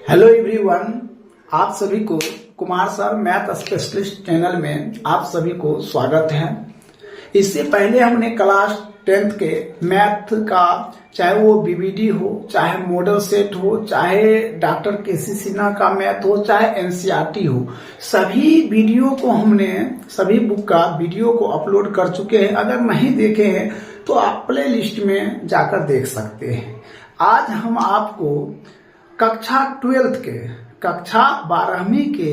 Hello everyone, आप सभी को Kumar sir math specialist channel में आप सभी को स्वागत है। इससे पहले हमने क्लास 10th के मैथ का, चाहे वो बीबीडी हो, चाहे मॉडल सेट हो, चाहे डॉक्टर केसी सिन्हा का मैथ हो, चाहे एनसीईआरटी हो, सभी वीडियो को हमने सभी बुक का वीडियो को अपलोड कर चुके हैं। अगर नहीं देखे हैं तो आप प्ले लिस्ट में जाकर देख सकते हैं। आज हम आपको कक्षा 12th के, कक्षा 12वीं के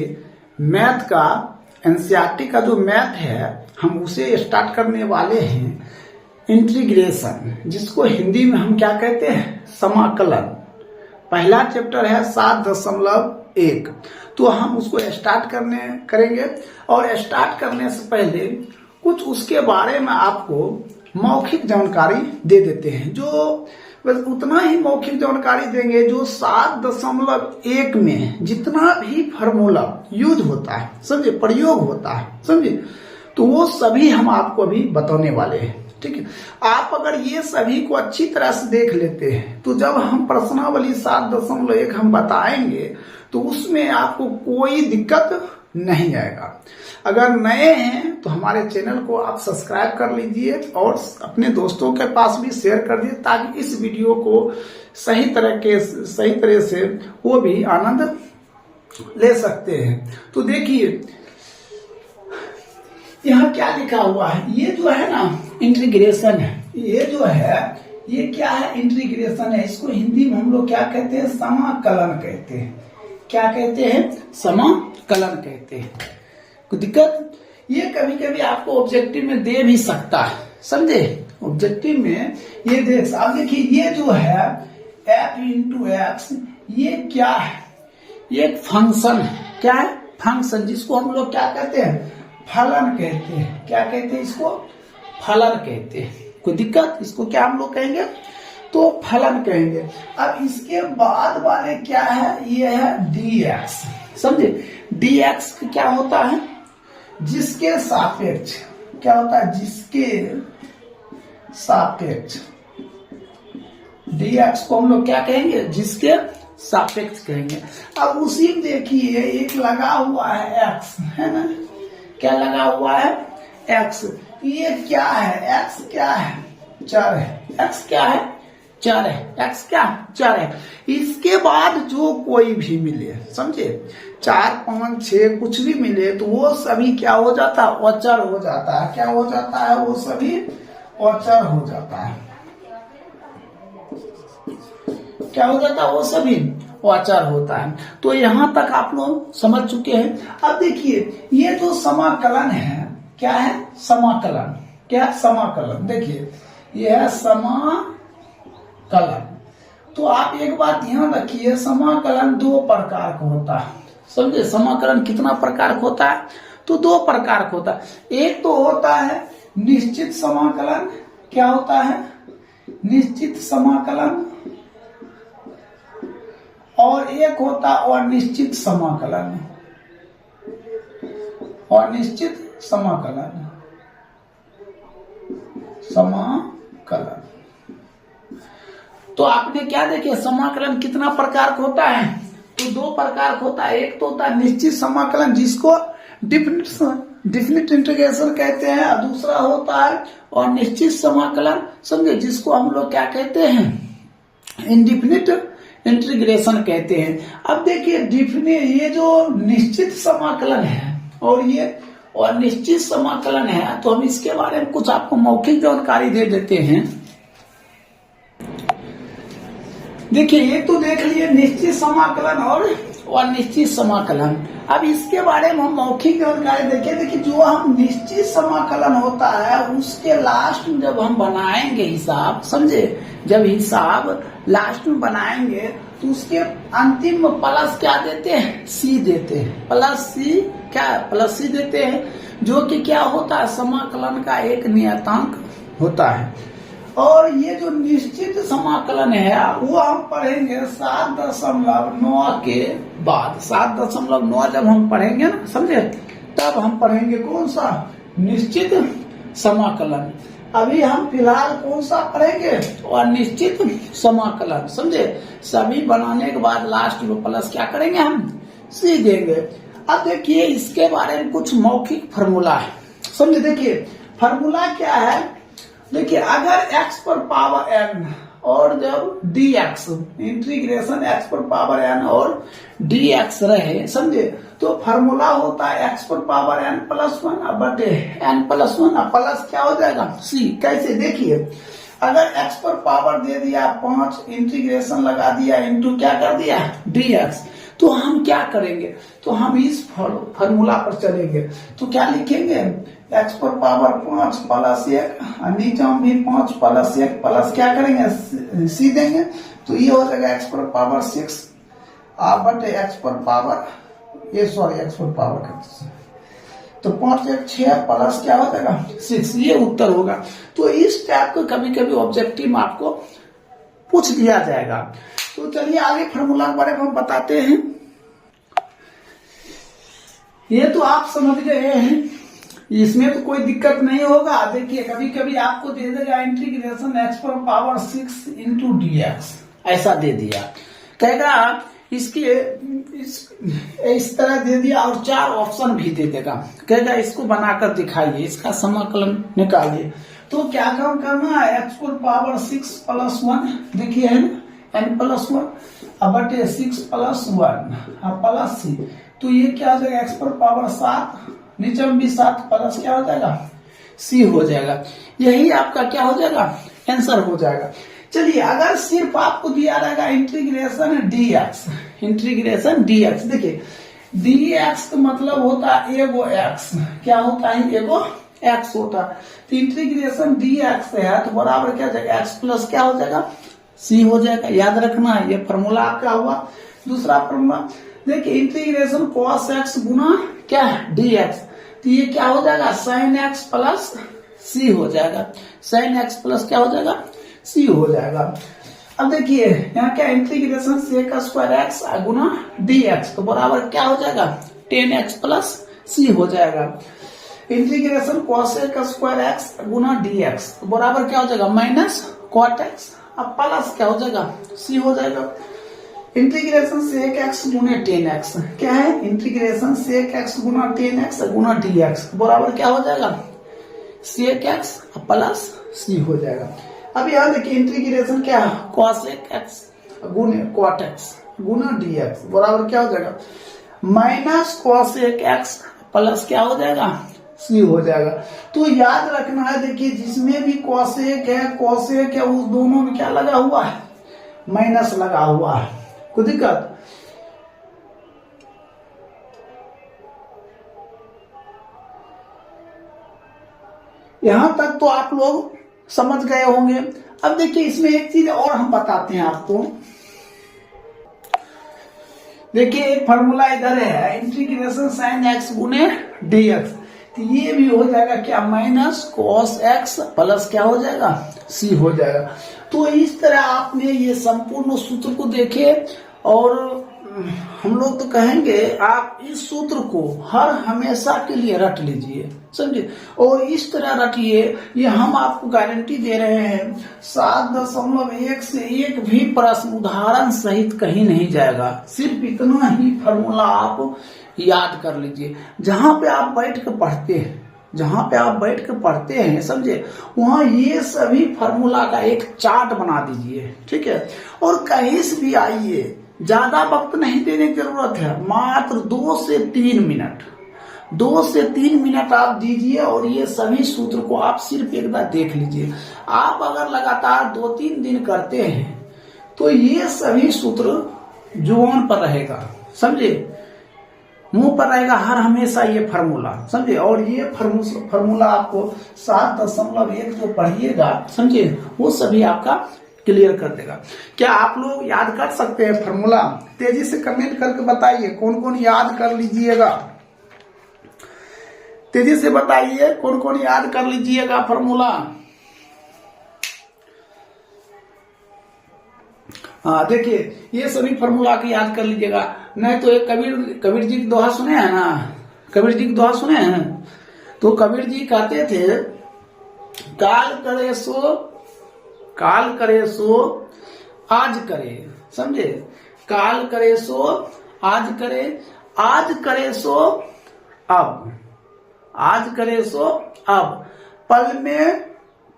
मैथ का, एनसीईआरटी का जो मैथ है, हम उसे स्टार्ट करने वाले हैं। इंटीग्रेशन, जिसको हिंदी में हम क्या कहते हैं, समाकलन। पहला चैप्टर है 7.1। तो हम उसको स्टार्ट करेंगे और स्टार्ट करने से पहले कुछ उसके बारे में आपको मौखिक जानकारी दे देते हैं। जो बस उतना ही मौखिक जानकारी देंगे जो 7.1 में जितना भी फार्मूला यूज होता है, समझे, प्रयोग होता है, समझे, तो वो सभी हम आपको अभी बताने वाले हैं। ठीक है, आप अगर ये सभी को अच्छी तरह से देख लेते हैं तो जब हम प्रश्नावली 7.1 हम बताएंगे तो उसमें आपको कोई दिक्कत नहीं आएगा। अगर नए हैं तो हमारे चैनल को आप सब्सक्राइब कर लीजिए और अपने दोस्तों के पास भी शेयर कर दीजिए, ताकि इस वीडियो को सही तरह से वो भी आनंद ले सकते हैं। तो देखिए यहाँ क्या लिखा हुआ है, ये जो है ना इंटीग्रेशन है, ये जो है ये क्या है, इंटीग्रेशन है। इसको हिंदी में हम लोग क्या कहते हैं, समाकलन कहते हैं। क्या कहते हैं, समाकलन कहते हैं। कोई दिक्कत, ये कभी कभी आपको ऑब्जेक्टिव में दे भी सकता है, समझे, ऑब्जेक्टिव में ये दे। अब देखिए ये जो है f इंटू एक्स, ये क्या है, ये एक फंक्शन है। क्या है, फंक्शन, जिसको हम लोग क्या कहते हैं, फलन कहते हैं। क्या कहते हैं, इसको फलन कहते हैं। कोई दिक्कत, इसको क्या हम लोग कहेंगे, तो फलन कहेंगे। अब इसके बाद वाले क्या है, ये है dx, समझे। dx क्या होता है, जिसके सापेक्ष, क्या होता है, जिसके सापेक्ष। dx को हम लोग क्या कहेंगे, जिसके सापेक्ष कहेंगे। अब उसी में देखिए एक लगा हुआ है x, है ना, क्या लगा हुआ है, x। ये क्या है, x क्या है, चर है। x क्या है, चर है। x क्या, चर है। इसके बाद जो कोई भी मिले, समझे, 4, 5, 6 कुछ भी मिले तो वो सभी क्या हो जाता है, अचर हो जाता है। क्या हो जाता है, वो सभी अचर हो जाता है। क्या हो जाता है, वो सभी अचर होता है। तो यहां तक आप लोग समझ चुके हैं। अब देखिए ये जो समाकलन है, क्या है, समाकलन। क्या है, समाकलन। देखिए ये है समाकलन। तो आप एक बात ध्यान रखिए, समाकलन 2 प्रकार का होता है, समझे। समाकलन कितना प्रकार का होता है, तो 2 प्रकार का होता है। एक तो होता है निश्चित समाकलन। क्या होता है, निश्चित समाकलन। और एक होता है अनिश्चित समाकलन। अनिश्चित समाकलन, समाकलन। तो आपने क्या देखे, समाकलन कितना प्रकार का होता है, तो 2 प्रकार का होता है। एक तो होता है निश्चित समाकलन, जिसको डिफिनिट इंटीग्रेशन कहते हैं, और दूसरा होता है अनिश्चित समाकलन, समझे, जिसको हम लोग क्या कहते हैं, इनडिफिनिट इंटीग्रेशन कहते हैं। अब देखिए ये जो निश्चित समाकलन है और ये अनिश्चित समाकलन है, तो हम इसके बारे में कुछ आपको मौखिक जानकारी दे देते हैं। देखिए ये तो देख लिए निश्चित समाकलन और अनिश्चित समाकलन। अब इसके बारे में हम मौखिक जानकारी देखें। देखिए जो हम निश्चित समाकलन होता है उसके लास्ट में जब हम बनाएंगे हिसाब, समझे, जब हिसाब लास्ट में बनाएंगे तो उसके अंतिम में प्लस क्या देते हैं, सी देते हैं। प्लस सी, क्या, प्लस सी देते हैं, जो कि क्या होता है, समाकलन का एक नियतांक होता है। और ये जो निश्चित समाकलन है वो हम पढ़ेंगे 7.9 के बाद। 7.9 जब हम पढ़ेंगे ना, समझे, तब हम पढ़ेंगे कौन सा, निश्चित समाकलन। अभी हम फिलहाल कौन सा पढ़ेंगे, और निश्चित समाकलन, समझे। सभी बनाने के बाद लास्ट में प्लस क्या करेंगे, हम सी देंगे। अब देखिए इसके बारे में कुछ मौखिक फार्मूला है, समझे। देखिए फार्मूला क्या है, देखिए अगर x पर पावर n और जब dx इंटीग्रेशन x पर पावर n और dx रहे, समझे, तो फार्मूला होता है x पर पावर n प्लस 1 बटे n प्लस 1, प्लस क्या हो जाएगा c। कैसे, देखिए अगर x पर पावर दे दिया 5, इंटीग्रेशन लगा दिया इंटू क्या कर दिया dx, तो हम क्या करेंगे, तो हम इस फार्मूला पर चलेंगे। तो क्या लिखेंगे, x पर पावर 5 प्लस 1, नीचे हम भी 5 प्लस 1 प्लस क्या करेंगे c देंगे, तो ये हो जाएगा x पर पावर 6 बटे x पर पावर x पर पावर करते, तो 5 1 6 प्लस क्या हो जाएगा 6, ये उत्तर होगा। तो इस टाइप को कभी कभी ऑब्जेक्टिव में आपको पूछ दिया जाएगा। तो चलिए आगे फार्मूला के बारे में हम बताते हैं। ये तो आप समझ गए हैं, इसमें तो कोई दिक्कत नहीं होगा। देखिए कभी कभी आपको दे देगा इंटीग्रेशन x पर पावर 6 इंटू dx, ऐसा दे दिया, कहेगा इसके इस तरह दे दिया और 4 ऑप्शन भी दे देगा, कहेगा इसको बनाकर दिखाइए, इसका समाकलन निकालिए। तो क्या काम करना है, x पर पावर 6 प्लस 1, देखिए है ना n प्लस 1 बटे 6 प्लस 1 प्लस c, तो ये क्या हो जाएगा x पर पावर 7, नीचे में भी 7 प्लस क्या हो जाएगा c हो जाएगा। यही आपका क्या हो जाएगा आंसर हो जाएगा। चलिए अगर सिर्फ आपको दिया रहेगा इंटीग्रेशन dx, देखिए dx का मतलब होता है एगो x, क्या होता है एगो x होता है, तो इंटीग्रेशन dx है तो बराबर क्या हो जाएगा x प्लस क्या हो जाएगा c हो जाएगा। याद रखना है, ये फॉर्मूला आपका हुआ। दूसरा फॉर्मूला देखिए इंटीग्रेशन cos x गुना क्या है dx, तो ये क्या हो जाएगा sin x प्लस c हो जाएगा, sin x प्लस क्या हो जाएगा c हो जाएगा। अब देखिए यहाँ क्या इंटीग्रेशन sec स्क्वायर x गुना dx, तो बराबर क्या हो जाएगा 10x प्लस c हो जाएगा। इंटीग्रेशन cosec स्क्वायर x गुना dx, तो बराबर क्या हो जाएगा माइनस cot x, अब प्लस क्या हो जाएगा c हो जाएगा। इंटीग्रेशन sec x गुना 10x, क्या है इंटीग्रेशन sec x गुना 10x गुना dx, बराबर क्या हो जाएगा sec x प्लस c हो जाएगा। अब यहाँ देखिए इंटीग्रेशन क्या है cosec x गुना cot x गुना dx, बराबर क्या हो जाएगा माइनस cosec x प्लस क्या हो जाएगा c हो जाएगा। तो याद रखना है, देखिए जिसमें भी cosec है उस दोनों में क्या लगा हुआ है माइनस लगा हुआ है, कोई दिक्कत। यहां तक तो आप लोग समझ गए होंगे। अब देखिए इसमें एक चीज और हम बताते हैं आपको। देखिए एक फॉर्मूला इधर है इंटीग्रेशन sin x गुने dx, तो ये भी हो जाएगा क्या माइनस cos x प्लस क्या हो जाएगा c हो जाएगा। तो इस तरह आपने ये संपूर्ण सूत्र को देखे, और हम लोग तो कहेंगे आप इस सूत्र को हर हमेशा के लिए रट लीजिए, समझे, और इस तरह रटिए, ये हम आपको गारंटी दे रहे हैं 7.1 से एक भी प्रश्न उदाहरण सहित कहीं नहीं जाएगा। सिर्फ इतना ही फॉर्मूला आप याद कर लीजिए। जहां पे आप बैठ कर पढ़ते हैं, जहां पे आप बैठ कर पढ़ते हैं, समझे, वहां ये सभी फार्मूला का एक चार्ट बना दीजिए, ठीक है। और कहीं से भी आइए, ज्यादा वक्त नहीं देने की जरूरत है, मात्र 2 से 3 मिनट, 2 से 3 मिनट आप दीजिए और ये सभी सूत्र को आप सिर्फ एक बार देख लीजिए। आप अगर लगातार 2-3 दिन करते हैं तो ये सभी सूत्र जुबान पर रहेगा, समझे, मुंह पर रहेगा हर हमेशा ये फार्मूला, समझे। और ये फार्मूला आपको 7.1 जो पढ़िएगा, समझे, वो सभी आपका क्लियर कर देगा। क्या आप लोग याद कर सकते हैं फार्मूला? तेजी से कमेंट करके बताइए कौन कौन याद कर लीजिएगा, तेजी से बताइए कौन कौन याद कर लीजिएगा फार्मूला। हाँ देखिए ये सभी फार्मूला के याद कर लीजिएगा, नहीं तो एक कबीर जी की दोहा सुने हैं ना, कबीर जी की दोहा सुने हैं, तो कबीर जी कहते थे काल करे सो आज करे, समझे। काल करे सो आज करे, आज करे सो अब, आज करे सो अब, पल में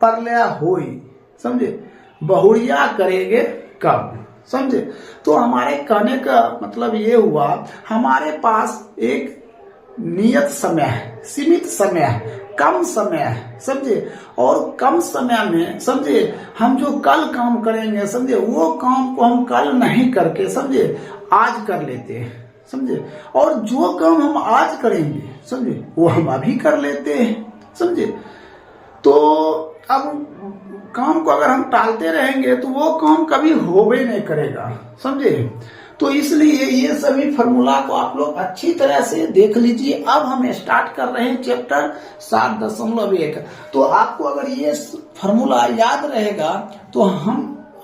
परल्या होई, समझे। बहुरिया करेंगे कब, समझे। तो हमारे कहने का मतलब ये हुआ, हमारे पास एक नियत समय है, सीमित समय है, कम समय है, समझे। और कम समय में, समझे, हम जो कल काम करेंगे, समझे, वो काम को हम कल नहीं करके, समझे, आज कर लेते हैं, समझे। और जो काम हम आज करेंगे, समझे, वो हम अभी कर लेते हैं, समझे। तो अब काम को अगर हम टालते रहेंगे तो वो काम कभी होबे नहीं करेगा, समझे। तो इसलिए ये सभी फॉर्मूला को आप लोग अच्छी तरह से देख लीजिए। अब हम स्टार्ट कर रहे हैं चैप्टर 7.1। तो आपको अगर ये फॉर्मूला याद रहेगा तो हम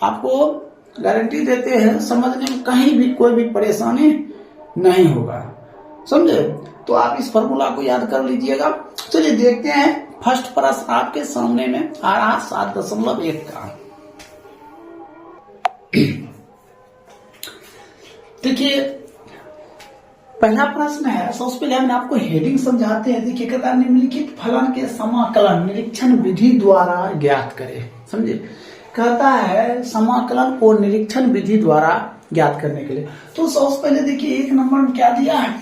आपको गारंटी देते हैं समझने में कहीं भी कोई भी परेशानी नहीं होगा, समझे। तो आप इस फॉर्मूला को याद कर लीजिएगा। चलिए देखते हैं फर्स्ट प्रश्न आपके सामने में आ रहा 7.1 का। देखिए पहला प्रश्न है, सबसे पहले हम आपको हेडिंग समझाते हैं। देखिए कहता है निम्नलिखित फलन के समाकलन निरीक्षण विधि द्वारा ज्ञात करें, समझे। कहता है समाकलन को निरीक्षण विधि द्वारा ज्ञात करने के लिए। तो सबसे पहले देखिए 1 नंबर में क्या दिया है,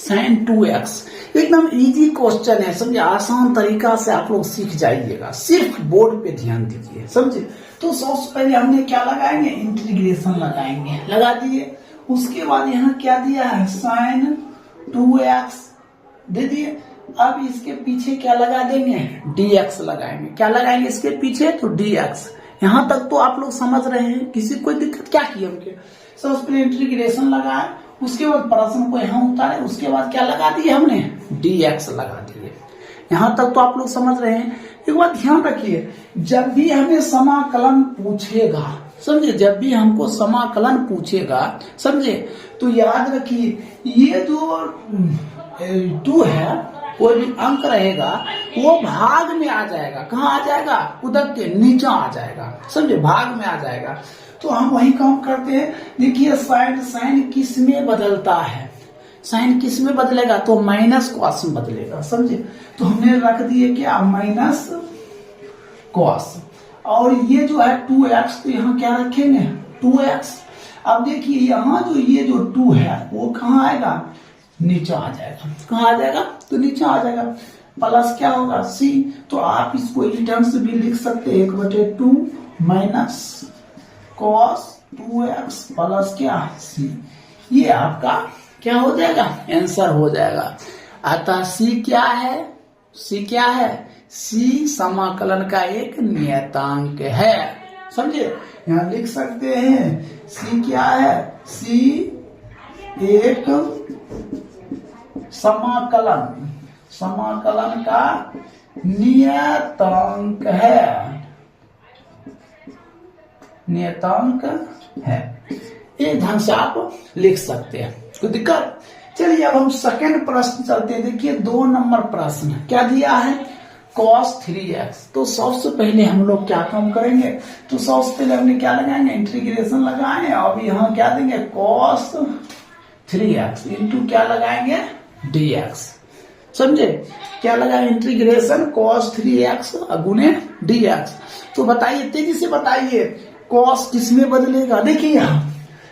sin 2x। एकदम इजी क्वेश्चन है, समझे। आसान तरीका से आप लोग सीख जाइएगा, सिर्फ बोर्ड पे ध्यान दीजिए, समझे। तो सबसे पहले हमने क्या लगाएंगे, इंटीग्रेशन लगाएंगे, लगा दिए। उसके बाद यहाँ क्या दिया है, sin 2x दे दिए। अब इसके पीछे क्या लगा देंगे, dx लगाएंगे। क्या लगाएंगे इसके पीछे, तो dx। यहाँ तक तो आप लोग समझ रहे हैं, किसी कोई दिक्कत क्या की हमके। सबसे पहले इंटीग्रेशन लगाए, उसके बाद प्रश्न को यहाँ उतारे, उसके बाद क्या लगा दिए हमने, dx लगा दिए। यहाँ तक तो आप लोग समझ रहे हैं। एक बात ध्यान रखिए, जब भी हमें समाकलन पूछेगा, समझे, जब भी हमको समाकलन पूछेगा, समझे, तो याद रखिए ये जो 2 है, कोई भी अंक रहेगा वो भाग में आ जाएगा। कहाँ आ जाएगा, उधर के नीचे आ जाएगा, समझे, भाग में आ जाएगा। तो हम वही काम करते हैं। देखिए साइन किस में बदलता है, साइन किस में बदलेगा, तो माइनस कॉस में बदलेगा, समझे। तो हमने रख दिए क्या, माइनस कॉस। और ये जो है 2x, तो यहाँ क्या रखेंगे, 2x। अब देखिए यहाँ जो ये जो 2 है वो कहाँ आएगा, नीचे आ जाएगा। कहाँ आ जाएगा, तो नीचे आ जाएगा। प्लस क्या होगा, c। तो आप इसको इस ढंग से भी लिख सकते हैं, 1/2 माइनस cos 2x प्लस क्या, c। ये आपका क्या हो जाएगा, आंसर हो जाएगा। अतः c क्या है, c क्या है, c समाकलन का एक नियतांक है, समझे। यहाँ लिख सकते हैं c क्या है, c एक समाकलन का नियतांक है, नियतांक है। ये ढंग से आप लिख सकते हैं, कोई दिक्कत। चलिए अब हम सेकंड प्रश्न चलते हैं। देखिए 2 नंबर प्रश्न क्या दिया है, cos 3x। तो सबसे पहले हम लोग क्या काम करेंगे, तो सबसे पहले हमने क्या लगाएंगे, इंटीग्रेशन लगाएंगे। अब यहाँ क्या देंगे, cos 3x इंटू क्या लगाएंगे, dx, समझे। क्या लगाए, इंटीग्रेशन cos 3x गुने dx। तो बताइए, तेजी से बताइए, cos किस में बदलेगा। देखिए यहाँ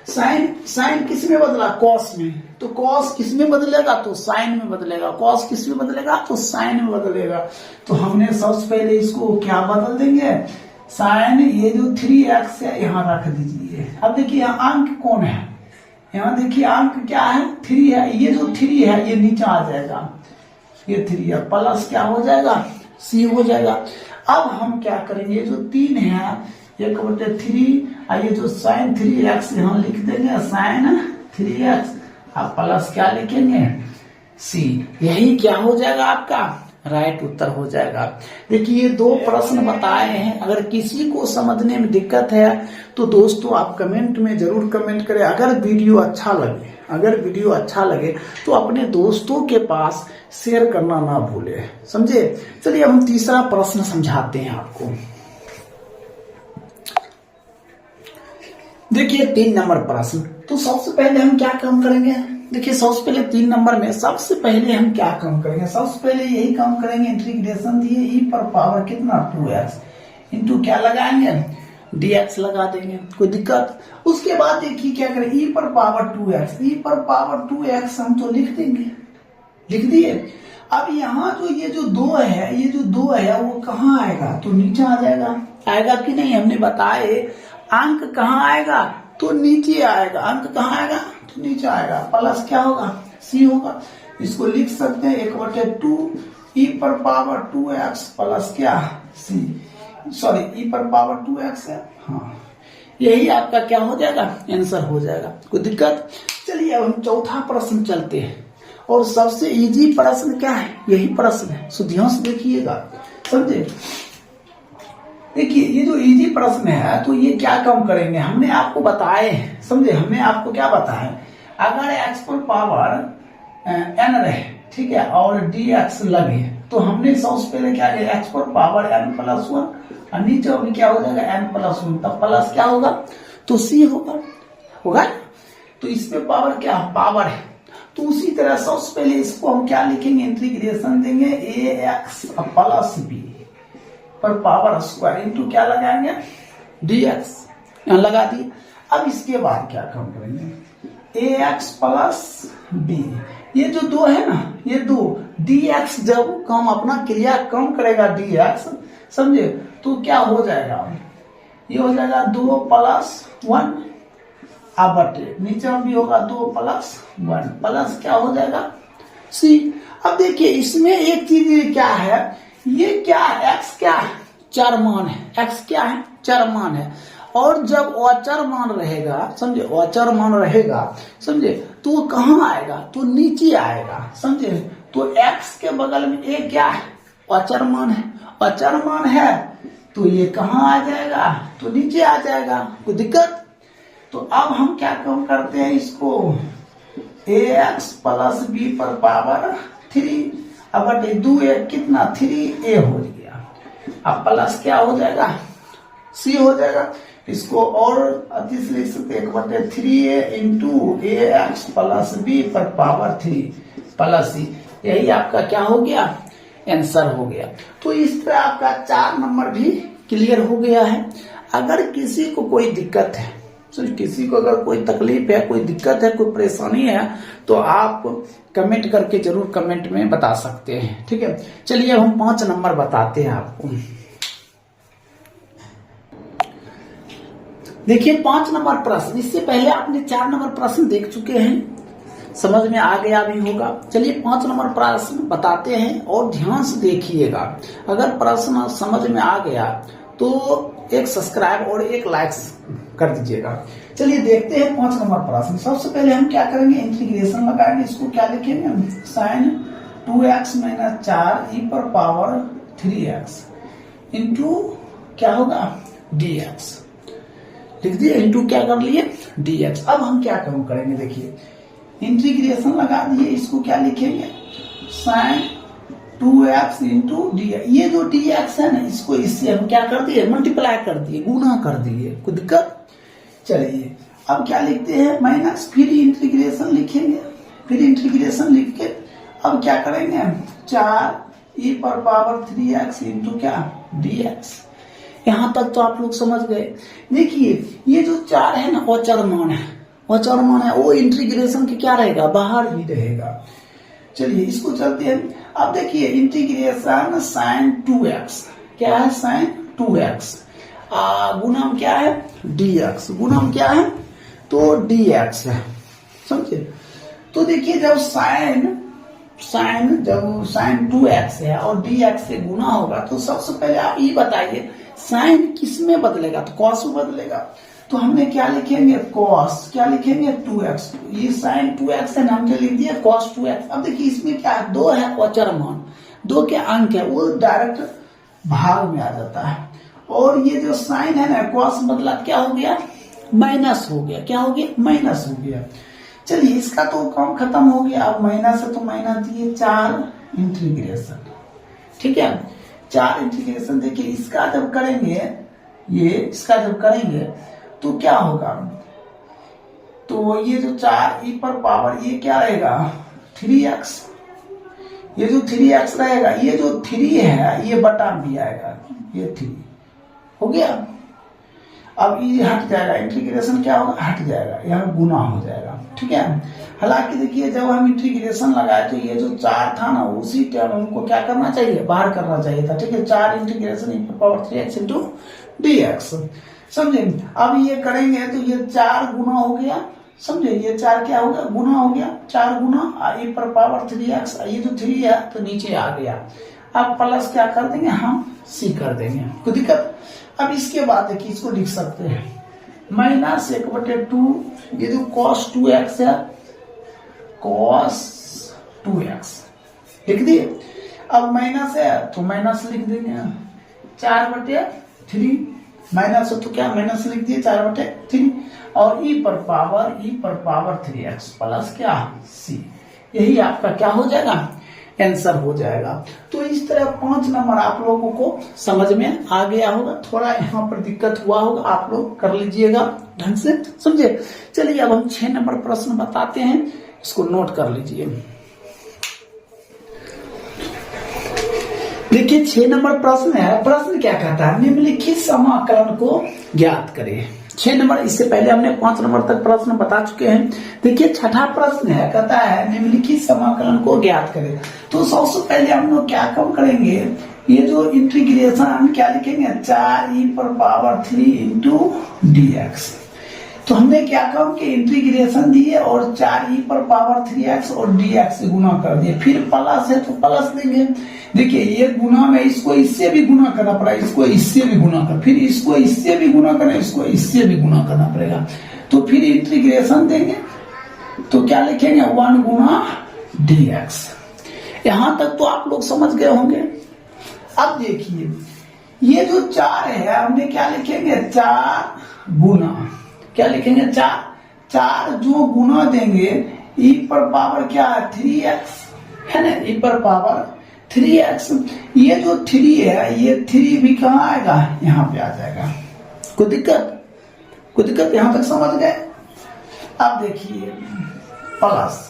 साइन किस में बदला, cos में। तो cos किस में बदलेगा, तो साइन में बदलेगा। cos किस में बदलेगा, तो साइन में बदलेगा। तो हमने सबसे पहले इसको क्या बदल देंगे, साइन, ये जो 3x है यहाँ रख दीजिए। अब देखिए यहाँ अंक कौन है, यहाँ देखिए अंक क्या है, 3 है। ये जो 3 है ये नीचे आ जाएगा, ये 3 है, प्लस क्या हो जाएगा, c हो जाएगा। अब हम क्या करेंगे, जो 3 है 1/3, ये जो साइन 3x यहाँ लिख देंगे, साइन 3x, अब प्लस क्या लिखेंगे, c। यही क्या हो जाएगा आपका राइट उत्तर हो जाएगा। देखिए 2 प्रश्न बताए हैं, अगर किसी को समझने में दिक्कत है तो दोस्तों आप कमेंट में जरूर कमेंट करें। अगर वीडियो अच्छा लगे तो अपने दोस्तों के पास शेयर करना ना भूले, समझे। चलिए हम तीसरा प्रश्न समझाते हैं आपको। देखिए 3 नंबर प्रश्न। तो सबसे पहले हम क्या काम करेंगे, देखिए सबसे पहले 3 नंबर में सबसे पहले हम क्या काम करेंगे, सबसे पहले यही काम करेंगे, इंटीग्रेशन दिए ई पर पावर कितना 2x इंटू क्या लगाएंगे dx लगा देंगे, कोई दिक्कत। उसके बाद देखिए क्या करें, ई पर पावर 2x हम तो लिख देंगे, लिख दिए। अब यहाँ जो ये जो 2 है वो कहाँ आएगा, तो नीचे आ जाएगा, आएगा कि नहीं, हमने बताए अंक कहाँ आएगा, तो नीचे आएगा। अंक कहाँ आएगा, तो नीचे आएगा। प्लस क्या होगा, सी होगा। इसको लिख सकते हैं 1/2 ई पर पावर 2x प्लस क्या सी, सॉरी ई पर पावर 2x है, हाँ यही आपका क्या हो जाएगा, आंसर हो जाएगा, कोई दिक्कत। चलिए अब हम चौथा प्रश्न चलते हैं, और सबसे इजी प्रश्न क्या है, यही प्रश्न है, सो ध्यान से देखिएगा, समझे। देखिए ये जो इजी प्रश्न है तो ये क्या काम करेंगे, हमने आपको बताए, समझे, हमने आपको क्या बताया, अगर x पर पावर n रहे, ठीक है, और dx लगे, तो हमने सबसे पहले क्या किया, x पर पावर n प्लस 1 और नीचे भी क्या हो जाएगा n प्लस 1, तब प्लस क्या होगा, तो c होगा। तो इसमें पावर क्या, पावर है, तो उसी तरह सबसे पहले इसको हम क्या लिखेंगे, इंटीग्रेशन देंगे ax प्लस b पर पावर स्क्वायर इंटू क्या लगाएंगे dx, यहां लगा दिए। अब इसके बाद क्या काम करेंगे, ax प्लस b, ये जो 2 है ना, ये 2 dx जब कम अपना क्रिया कम करेगा dx, समझे, तो क्या हो जाएगा, ये हो जाएगा 2 प्लस 1 बटे नीचे भी होगा 2 प्लस 1 प्लस क्या हो जाएगा c। अब देखिए इसमें एक चीज क्या है, ये क्या है, x क्या है, चर मान है, x क्या है, चर मान है, और जब अचर मान रहेगा, समझे, अचर मान रहेगा, समझे, तो वो कहाँ आएगा, तो नीचे आएगा, समझे। तो x के बगल में a क्या है, अचर मान है, अचर मान है, तो ये कहाँ आ जाएगा, तो नीचे आ जाएगा, कोई दिक्कत। तो अब हम क्या काम करते हैं, इसको ax प्लस b पर पावर 3 अब 2 कितना 3a हो गया, अब प्लस क्या हो जाएगा, c हो जाएगा। इसको और अतिश लिख सकते 1/3a into ax plus b पर पावर 3 प्लस c, यही आपका क्या हो गया, आंसर हो गया। तो इस तरह आपका 4 नंबर भी क्लियर हो गया है। अगर किसी को कोई दिक्कत है, किसी को अगर कोई तकलीफ है, कोई दिक्कत है, कोई परेशानी है, तो आप कमेंट करके जरूर कमेंट में बता सकते हैं, ठीक है। चलिए हम 5 नंबर बताते हैं आपको। देखिए 5 नंबर प्रश्न, इससे पहले आपने 4 नंबर प्रश्न देख चुके हैं, समझ में आ गया भी होगा। चलिए 5 नंबर प्रश्न बताते हैं और ध्यान से देखिएगा। अगर प्रश्न समझ में आ गया तो एक सब्सक्राइब और एक लाइक कर दीजिएगा। चलिए देखते हैं 5 नंबर प्रश्न। सबसे पहले हम क्या करेंगे, इंटीग्रेशन लगाएंगे, इसको क्या लिखेंगे, साइन 2x माइनस 4 ई पर पावर 3x इंटू क्या होगा dx, लिख दिए, इंटू क्या कर लिए dx। अब हम क्या काम करेंगे, देखिए इंटीग्रेशन लगा दिए, इसको क्या लिखेंगे, साइन 2x इंटू dx। ये जो dx है ना, इसको इससे हम क्या कर दिए, मल्टीप्लाई कर दिए, गुना कर दिए, कोई दिक्कत। चलिए अब क्या लिखते हैं, माइनस, फिर इंटीग्रेशन लिखेंगे, फिर इंटीग्रेशन लिख के अब क्या करेंगे, 4 ई पर पावर 3x इंटू क्या dx। यहां तक तो आप लोग समझ गए। देखिए ये जो 4 है ना, अचर मान है, अचर मान है, वो इंटीग्रेशन के क्या रहेगा, बाहर ही रहेगा। चलिए इसको चलते हैं। अब देखिए इंटीग्रेशन साइन 2x, क्या है साइन 2x, गुणम क्या है dx, गुणम क्या है तो dx है, समझे। तो देखिए जब साइन 2x है और dx से गुना होगा, तो सबसे पहले आप ये बताइए साइन किस में बदलेगा, तो कॉस में बदलेगा। तो हमने क्या लिखेंगे, कॉस, क्या लिखेंगे 2x, ये साइन 2x है, नाम क्या लिख दिया कॉस 2x। अब देखिए इसमें क्या है, 2 है अचर मान, 2 के अंक है वो डायरेक्ट भाग में आ जाता है। और ये जो साइन है ना कॉस मतलब क्या हो गया, माइनस हो गया। क्या हो गया, माइनस हो गया। चलिए इसका तो काम खत्म हो गया। अब माइनस है तो माइनस दिए 4 इंटीग्रेशन, ठीक है 4 इंटीग्रेशन। देखिए इसका जब करेंगे, ये इसका जब करेंगे तो क्या होगा, तो ये जो 4 e पर पावर ये क्या रहेगा 3x, ये जो 3x रहेगा, ये जो 3 है ये बटा भी आएगा, ये 3 हो गया। अब ये हट जाएगा, इंटीग्रेशन क्या होगा, हट जाएगा, यहाँ गुना हो जाएगा, ठीक है। हालांकि देखिए जब हम इंटीग्रेशन लगाए तो ये जो 4 था ना उसी टाइम हमको क्या करना चाहिए, बाहर करना चाहिए था, ठीक है। 4 integration e power 3x into dx, समझे। अब ये करेंगे तो ये 4 गुना हो गया, समझे, ये 4 क्या हो गया, गुना हो गया, 4 गुना e पर पावर 3x, ये जो 3 है तो नीचे आ गया। अब प्लस क्या कर देंगे हम, c कर देंगे, कोई दिक्कत। अब इसके बाद देखिए इसको लिख सकते हैं माइनस 1/2, ये जो cos 2x है, cos 2x लिख दिए। अब माइनस है तो माइनस लिख देंगे 4/3, माइनस हो तो क्या माइनस लिख दिए 4/3, और e पर पावर 3x प्लस क्या c, यही आपका क्या हो जाएगा, आंसर हो जाएगा। तो इस तरह 5 नंबर आप लोगों को समझ में आ गया होगा। थोड़ा यहाँ पर दिक्कत हुआ होगा, आप लोग कर लीजिएगा ढंग से, समझे। चलिए अब हम 6 नंबर प्रश्न बताते हैं, इसको नोट कर लीजिए। देखिए 6 नंबर प्रश्न है, प्रश्न क्या कहता है, निम्नलिखित समाकलन को ज्ञात करें। 6 नंबर, इससे पहले हमने 5 नंबर तक प्रश्न बता चुके हैं। देखिए छठा प्रश्न है, कहता है निम्नलिखित समाकलन को ज्ञात करें। तो सबसे पहले हम लोग क्या काम करेंगे, ये जो इंटीग्रेशन हम क्या लिखेंगे 4e पर पावर 3 इंटू dx। तो हमने क्या काम किया, इंटीग्रेशन दिए और 4e पर पावर 3x और dx से गुना कर दिए, फिर प्लस है तो प्लस देंगे। देखिए ये गुना में इसको इससे भी गुना करना पड़ा, इसको इससे भी गुना कर, फिर इसको इससे भी गुना करना, इसको इससे भी गुना करना पड़ेगा। तो फिर इंटीग्रेशन देंगे तो क्या लिखेंगे 1 गुना dx। यहां तक तो आप लोग समझ गए होंगे। अब देखिए ये जो 4 है हमने क्या लिखेंगे 4 गुना, क्या लिखेंगे 4 जो गुना देंगे e पर पावर क्या है 3x है ना, e पर पावर 3x। ये जो 3 है ये 3 भी कहाँ आएगा, यहाँ पे आ जाएगा। कोई दिक्कत यहाँ तक समझ गए। अब देखिए प्लस,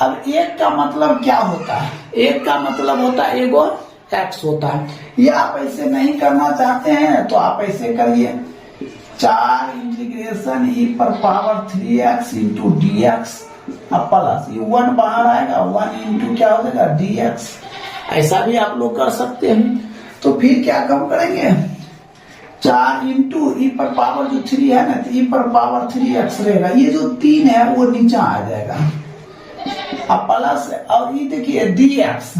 अब 1 का मतलब क्या होता है, 1 का मतलब होता है एगो x होता है। ये आप ऐसे नहीं करना चाहते हैं तो आप ऐसे करिए 4 इंटीग्रेशन e पर पावर 3x इंटू dx, अब प्लस ये 1 बाहर आएगा, 1 इंटू क्या हो जाएगा dx। ऐसा भी आप लोग कर सकते हैं। तो फिर क्या कम करेंगे 4 इंटू e पर पावर जो 3 है ना, तो e पर पावर 3x रहेगा, ये जो 3 है वो नीचे आ जाएगा, अब प्लस। और ये देखिए dx,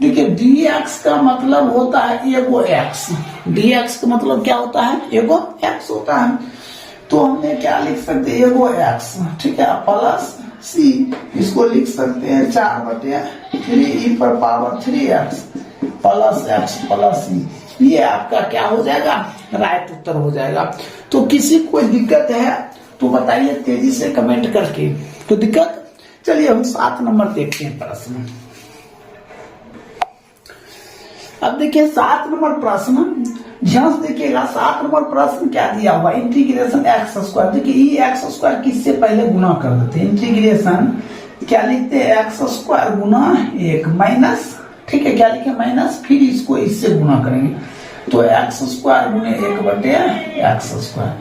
देखिए dx का मतलब होता है एगो x, dx का मतलब क्या होता है, एगो x होता है। तो हमने क्या लिख सकते हैं एगो x, ठीक है, प्लस c, इसको लिख सकते हैं 4/3 e पर power 3x plus x plus c। ये आपका क्या हो जाएगा, राइट उत्तर हो जाएगा। तो किसी को कोई दिक्कत है तो बताइए तेजी से कमेंट करके। तो दिक्कत, चलिए हम 7 नंबर देखते हैं प्रश्न। अब देखिए 7 नंबर प्रश्न, ध्यान से देखिएगा। 7 नंबर प्रश्न क्या दिया हुआ, इंटीग्रेशन एक्स स्क्वायर। देखिए ये एक्स स्क्वायर किससे पहले गुना कर देते हैं, इंटीग्रेशन क्या लिखते हैं एक्स स्क्वायर गुना 1 माइनस, ठीक है, क्या लिखे माइनस, फिर इसको इससे गुना करेंगे तो एक्स स्क्वायर गुने 1/x स्क्वायर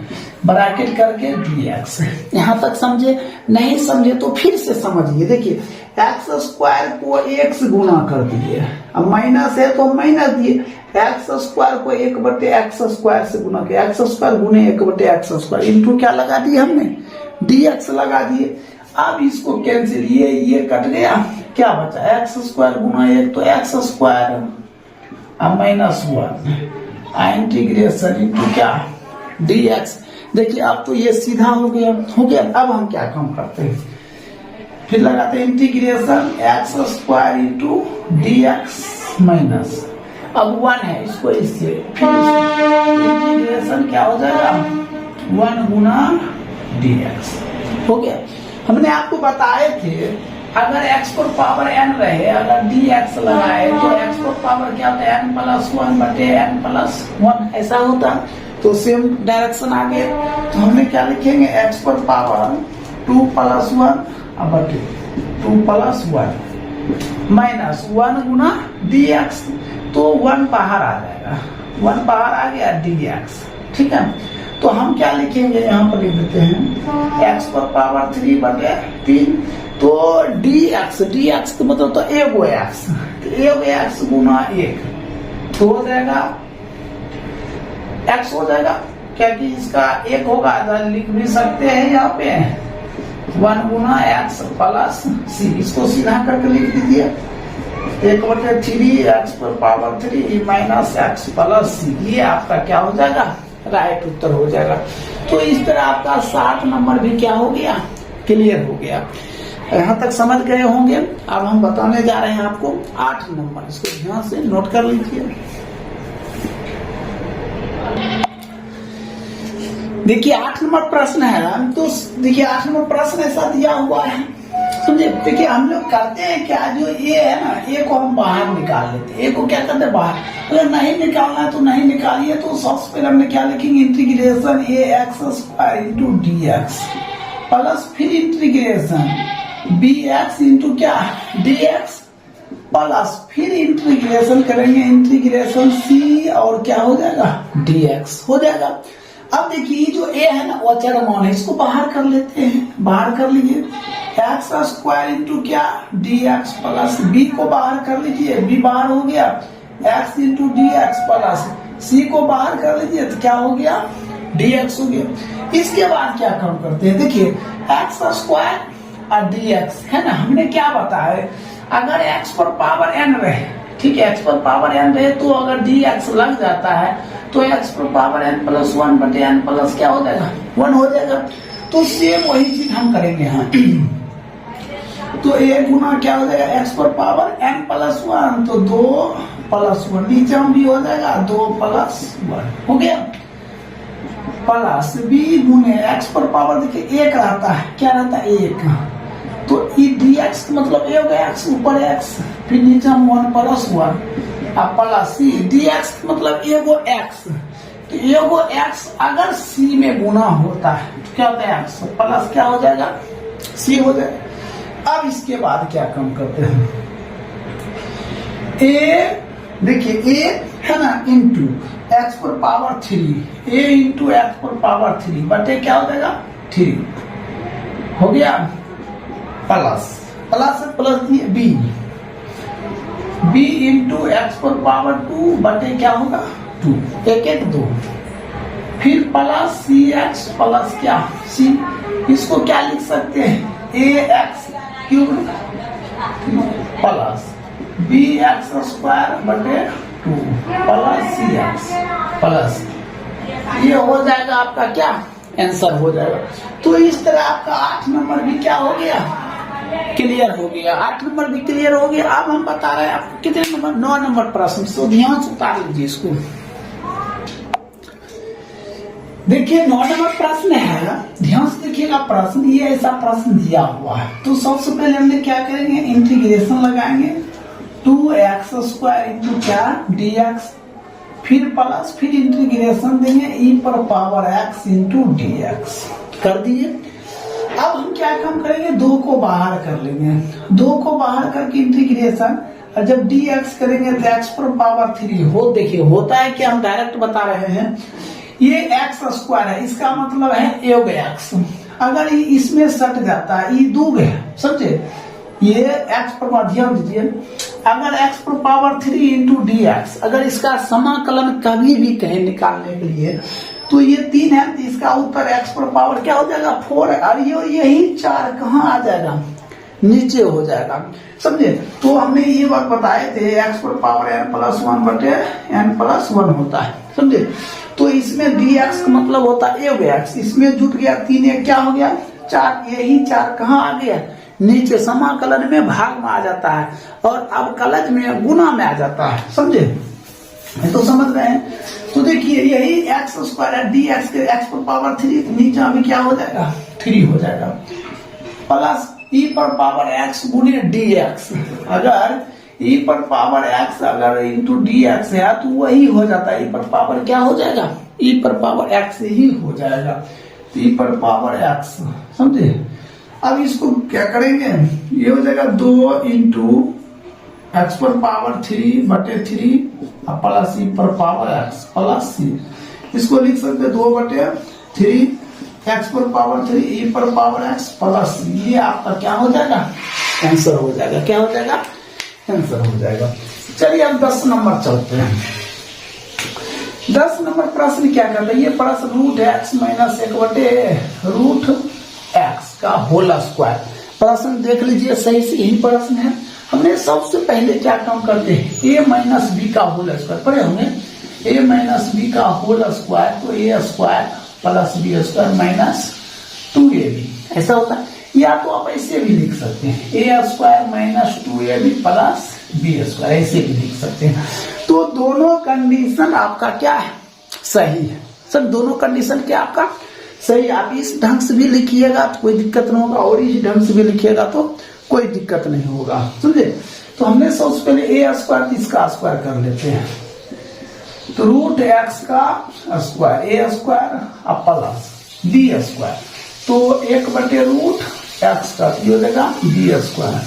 ब्रैकेट करके dx। यहां तक समझे, नहीं समझे तो फिर से समझिए। देखिए एक्स स्क्वायर को 1 से गुना कर दिए, अब माइनस है तो माइनस दिए, एक्स स्क्वायर को 1/x स्क्वायर से गुना किया, एक्स स्क्वायर गुने 1/x स्क्वायर इंटू क्या लगा दिए हमने dx लगा दिए। अब इसको कैंसिल, ये कट गया, क्या बचा एक्स स्क्वायर गुना 1 तो एक्स स्क्वायर, अब माइनस 1 इंटीग्रेशन इंटू क्या dx। देखिए अब तो ये सीधा हो गया। अब हम क्या काम करते हैं, फिर लगाते हैं integration x square into d x minus, अब 1 है इसको इससे, फिर इंटीग्रेशन क्या हो जाएगा 1 गुना डी एक्स हो गया। हमने आपको बताए थे अगर x पर पावर n रहे, अगर dx लगाए तो x पर पावर क्या होता है n प्लस 1 बटे n प्लस 1 ऐसा होता। तो सेम डायरेक्शन आगे, तो हमने क्या लिखेंगे x पर पावर 2 प्लस 1 बटे 2 प्लस 1 माइनस 1 गुना dx, तो 1 बाहर आ जाएगा, 1 बाहर आ गया dx, ठीक है। तो हम क्या लिखेंगे यहाँ पर लिख देते हैं x पर पावर 3 बटे 3, तो dx का मतलब तो एगो x, तो एगो x गुना 1 तो हो जाएगा x हो जाएगा, क्या कि इसका 1 होगा तो लिख भी सकते हैं यहाँ पे 1 गुना x प्लस c, इसको सीधा करके लिख दीजिए 1 बटे 3 x पर power 3 minus x plus c, ये आपका क्या हो जाएगा राइट उत्तर हो जाएगा। तो इस तरह आपका 7 नंबर भी क्या हो गया क्लियर हो गया। यहाँ तक समझ गए होंगे। अब हम बताने जा रहे हैं आपको 8 नंबर, इसको ध्यान से नोट कर लीजिए। देखिए 8 नंबर प्रश्न है, तो देखिए 8 नंबर प्रश्न ऐसा दिया हुआ है, समझे। देखिए हम लोग करते हैं क्या, जो ये है ना ए को हम बाहर निकाल लेते हैं, ए को क्या करते हैं बाहर, अगर नहीं निकालना है तो नहीं निकालिए। तो सबसे पहले हमने क्या लिखेंगे integration a x square into d x plus फिर इंटीग्रेशन बी एक्स इंटू क्या डी एक्स प्लस फिर इंटीग्रेशन करेंगे इंटीग्रेशन सी और क्या हो जाएगा डी एक्स हो जाएगा। अब देखिए जो ए है ना वो अचर मान है, इसको बाहर कर लेते हैं, बाहर कर लीजिए एक्स स्क्वायर इंटू क्या डी एक्स प्लस बी को बाहर कर लीजिए, बी बाहर हो गया x into d x plus c को बाहर कर लीजिए तो क्या हो गया डी एक्स हो गया। इसके बाद क्या काम करते हैं, देखिए एक्स स्क्वायर और डी एक्स है ना, हमने क्या बताया अगर एक्स पर पावर एन रहे, ठीक है एक्स पर पावर एन रहे तो अगर डी एक्स लग जाता है तो एक्स पर पावर एन प्लस 1 बटे एन प्लस क्या हो जाएगा 1 हो जाएगा। तो सेम वही चीज हम करेंगे यहाँ तो ए गुना क्या हो जाएगा एक्स पर पावर एन प्लस 1 तो 2 प्लस 1 नीचे हम भी हो जाएगा 2 प्लस 1 हो गया प्लस बी गुने एक्स पर पावर देखिए 1 रहता है, क्या रहता है 1, तो ई डी एक्स मतलब ए हो गया एक्स ऊपर एक्स फिर नीचे हम 1 प्लस 1 अब प्लस सी डी एक्स मतलब एगो एक्स, तो एगो एक्स अगर सी में गुना होता है तो क्या होता है एक्स प्लस क्या हो जाएगा सी हो जाएगा। अब इसके बाद क्या काम करते हैं ए, देखिए ए है ना इंटू एक्स पर पावर 3 ए इंटू एक्स पर पावर 3 बटे क्या हो जाएगा 3 हो गया plus plus plus b b into x पर पावर 2 बटे क्या होगा 2 एक एक 2 फिर प्लस सी एक्स प्लस क्या सी, इसको क्या लिख सकते हैं a x cube plus b x square बटे 2 प्लस सी एक्स प्लस, ये हो जाएगा आपका क्या आंसर हो जाएगा। तो इस तरह आपका 8 नंबर भी क्या हो गया क्लियर हो गया, 8 नंबर भी क्लियर हो गया। अब हम बता रहे हैं आपको कितने नंबर 9 नंबर प्रश्न, तो ध्यान से उतार लीजिए इसको। देखिए 9 नंबर प्रश्न है, ध्यान से देखिएगा प्रश्न, ये ऐसा प्रश्न दिया हुआ है। तो सबसे पहले हमने क्या करेंगे इंटीग्रेशन लगाएंगे 2x स्क्वायर इंटू क्या डी एक्स फिर प्लस फिर इंटीग्रेशन देंगे ई पर power x into d x कर दिए। अब हम क्या काम करेंगे 2 को बाहर कर लेंगे, 2 को बाहर करके इंटीग्रेशन, और जब dx करेंगे तो x पर पावर 3 हो, देखिए होता है कि हम डायरेक्ट बता रहे हैं ये x स्क्वायर है, इसका मतलब है योग x, अगर इसमें सट जाता है ये दूग है, समझे ये x पर ध्यान दीजिए, अगर x पर पावर 3 इंटू डी एक्स, अगर इसका समाकलन कभी भी कहें निकालने के लिए तो ये 3 है, इसका उत्तर x पर पावर क्या हो जाएगा 4 है, और यही 4 कहाँ आ जाएगा नीचे हो जाएगा, समझे। तो हमने ये बात बताए थे x पर पावर n प्लस 1 बटे n प्लस 1 होता है, समझे। तो इसमें dx का मतलब होता है x, इसमें जुट गया 3 क्या हो गया 4, यही 4 कहाँ आ गया नीचे समाकलन में भाग में आ जाता है और अवकलज में गुना में आ जाता है, समझे? तो समझ रहे हैं? तो देखिए यही एक्स स्क्वायर है, डी एक्स के एक्स पर पावर 3, नीचे अभी क्या हो जाएगा 3 हो जाएगा, प्लस ई पर पावर एक्स गुने डी एक्स। अगर ई पर पावर एक्स अगर इंटू डी एक्स है तो वही हो जाता है, ई पर पावर क्या हो जाएगा, ई पर पावर एक्स ही हो जाएगा, ई पर पावर एक्स, समझे? अब इसको क्या करेंगे, ये हो जाएगा 2 इंटू एक्स पर पावर 3/3 प्लस ई पर पावर एक्स प्लस सी। इसको लिख सकते 2/3 एक्स पर पावर 3 ई पर पावर एक्स प्लस सी। ये आपका क्या हो जाएगा, आंसर हो जाएगा। क्या हो जाएगा, आंसर हो जाएगा। चलिए अब 10 नंबर चलते हैं। 10 नंबर प्रश्न क्या कहता है, ये प्रश्न √x - 1/√x का होल स्क्वायर। प्रश्न देख लीजिए सही से, यही प्रश्न है। हमने सबसे पहले क्या काम करते हैं, a - b का होल स्क्वायर पढ़े होंगे, a - b का होल स्क्वायर, तो a square plus b square minus 2ab ऐसा होता है। या तो आप ऐसे भी लिख सकते हैं, a square minus 2ab plus b square, ऐसे भी लिख सकते हैं। तो दोनों कंडीशन आपका क्या है, सही है। सब दोनों कंडीशन क्या आपका सही। आप इस ढंग से भी लिखिएगा तो कोई दिक्कत नहीं होगा, और इस ढंग से भी लिखिएगा तो कोई दिक्कत नहीं होगा, समझे? तो हमने सबसे पहले a स्क्वायर इसका स्क्वायर कर लेते हैं, तो √x का square a square plus b square, तो 1/√x का ये हो जाएगा b स्क्वायर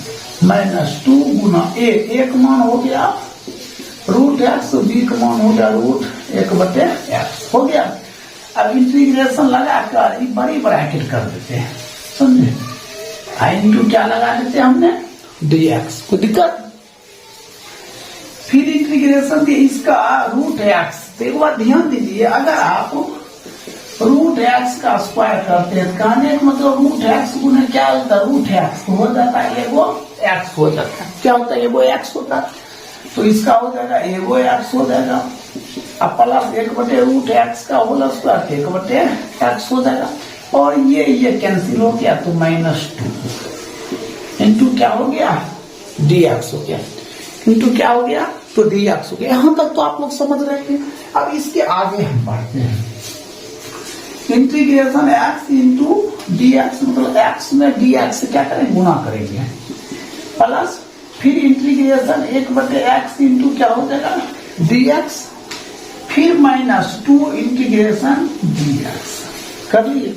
माइनस 2 गुना एक मान हो गया √x, b का मान हो गया √1/x हो गया। अब इंटीग्रेशन लगाकर बड़ी ब्रैकेट कर देते हैं, समझे? इंटू क्या लगा देते हैं हमने, dx, कोई दिक्कत? फिर इंटीग्रेशन के इसका √x, तो एक बार ध्यान दीजिए, अगर आप √x का स्क्वायर करते हैं, कहने का मतलब √x गुने क्या होता है, √x हो जाता है एगो x हो जाता है। क्या होता है, एगो x होता है, तो इसका हो जाएगा एगो x हो जाएगा, अब प्लस 1/√x का होल स्क्वायर 1/x हो जाएगा, और ये कैंसिल हो गया तो -2 इंटू क्या हो गया dx हो गया, इंटू क्या हो गया तो dx हो गया। यहां तक तो आप लोग समझ रहे हैं। अब इसके आगे हम बढ़ते हैं, इंटीग्रेशन x इंटू dx, मतलब x में dx से क्या करेंगे, गुना करेंगे, प्लस फिर इंटीग्रेशन 1/x इंटू क्या हो जाएगा dx, फिर -2 इंटीग्रेशन dx कर लिए।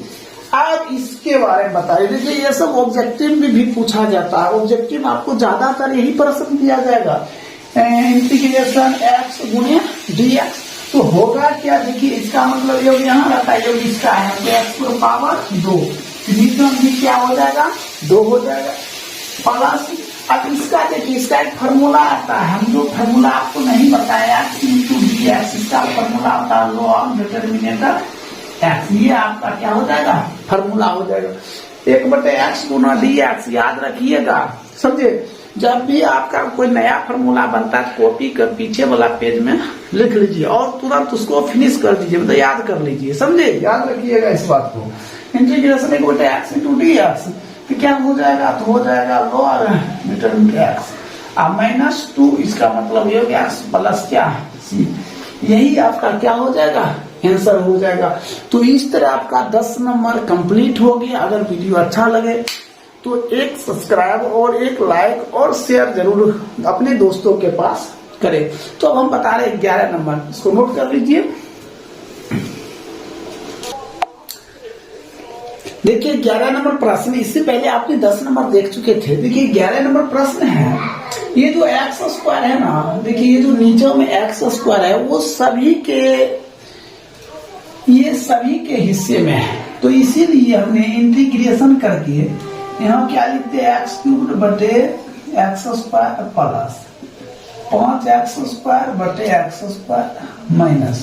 अब इसके बारे में बताइए, देखिए ये सब ऑब्जेक्टिव में भी पूछा जाता है। ऑब्जेक्टिव आपको ज्यादातर यही प्रश्न दिया जाएगा, इंटीग्रेशन x गुणे dx, तो होगा क्या, देखिए इसका मतलब योग यहाँ रहता है, योग इसका है तो x पर पावर 2, नीचे भी क्या हो जाएगा 2 हो जाएगा, प्लस अब इसका देखिए इसका एक फॉर्मूला आता है, हम जो फॉर्मूला आपको नहीं बताया x इंटू dx, इसका फॉर्मूला आता है लॉग डिटर्मिनेटर x, ये आपका क्या हो जाएगा फॉर्मूला हो जाएगा 1/x गुना dx, याद रखिएगा, समझे? जब भी आपका कोई नया फॉर्मूला बनता है कॉपी कर पीछे वाला पेज में लिख लीजिए और तुरंत उसको फिनिश कर दीजिए, मतलब याद कर लीजिए, समझे? याद रखिएगा इस बात को। इंटीग्रेशन 1/x इंटू dx, तो क्या हो जाएगा, तो हो जाएगा लॉग डिटर्मिनेटर x, अब -2, इसका मतलब ये हो गया प्लस क्या c, यही आपका क्या हो जाएगा आंसर हो जाएगा। तो इस तरह आपका 10 नंबर कंप्लीट हो गया। अगर वीडियो अच्छा लगे तो एक सब्सक्राइब और एक लाइक और शेयर जरूर अपने दोस्तों के पास करें। तो अब हम बता रहे 11 नंबर, इसको नोट कर लीजिए। देखिए 11 नंबर प्रश्न, इससे पहले आपने 10 नंबर देख चुके थे। देखिए 11 नंबर प्रश्न है, ये जो एक्स स्क्वायर है ना, देखिए ये जो नीचे में एक्स स्क्वायर है वो सभी के हिस्से में है, तो इसीलिए हमने इंटीग्रेशन करके यहाँ क्या लिखते हैं x³ बटे एक्स स्क्वायर प्लस 5x² बटे x square minus